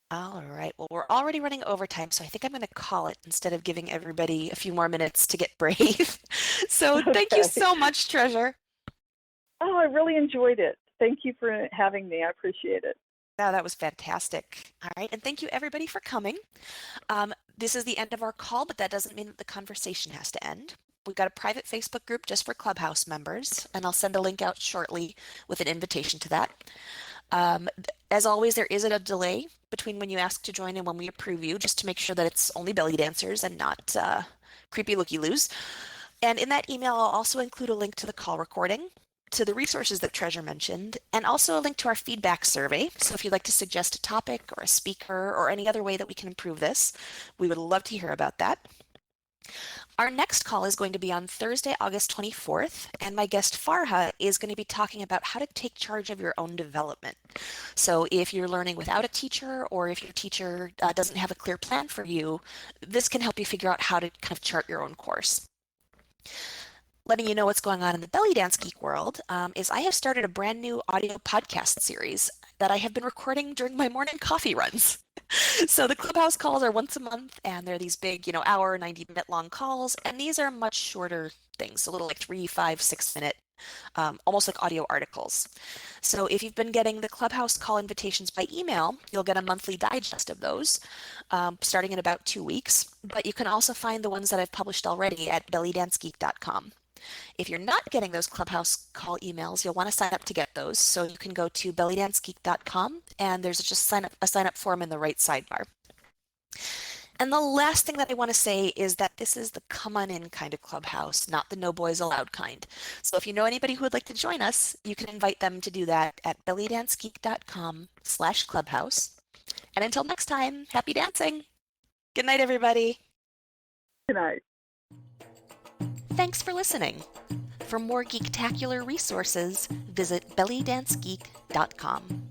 All right. Well, we're already running overtime, so I think I'm going to call it instead of giving everybody a few more minutes to get brave. So thank you so much, Treasure. Oh, I really enjoyed it. Thank you for having me. I appreciate it. Oh, that was fantastic. All right. And thank you, everybody, for coming. This is the end of our call, but that doesn't mean that the conversation has to end. We've got a private Facebook group just for Clubhouse members, and I'll send a link out shortly with an invitation to that. As always, there is a delay between when you ask to join and when we approve you, just to make sure that it's only belly dancers and not creepy looky-loos. And in that email, I'll also include a link to the call recording, to the resources that Treasure mentioned, and also a link to our feedback survey. So if you'd like to suggest a topic or a speaker or any other way that we can improve this, we would love to hear about that. Our next call is going to be on Thursday, August 24th, and my guest Farha is going to be talking about how to take charge of your own development. So if you're learning without a teacher, or if your teacher doesn't have a clear plan for you, this can help you figure out how to kind of chart your own course. Letting you know what's going on in the belly dance geek world is I have started a brand new audio podcast series that I have been recording during my morning coffee runs. So the Clubhouse calls are once a month, and they're these big, hour, 90-minute long calls, and these are much shorter things, a little like 3, 5, 6-minute, almost like audio articles. So if you've been getting the Clubhouse call invitations by email, you'll get a monthly digest of those, starting in about 2 weeks, but you can also find the ones that I've published already at bellydancegeek.com. If you're not getting those Clubhouse call emails, you'll want to sign up to get those. So you can go to bellydancegeek.com, and there's just a sign up form in the right sidebar. And the last thing that I want to say is that this is the come on in kind of Clubhouse, not the no boys allowed kind. So if you know anybody who would like to join us, you can invite them to do that at bellydancegeek.com/clubhouse. And until next time, happy dancing. Good night, everybody. Good night. Thanks for listening. For more geek-tacular resources, visit bellydancegeek.com.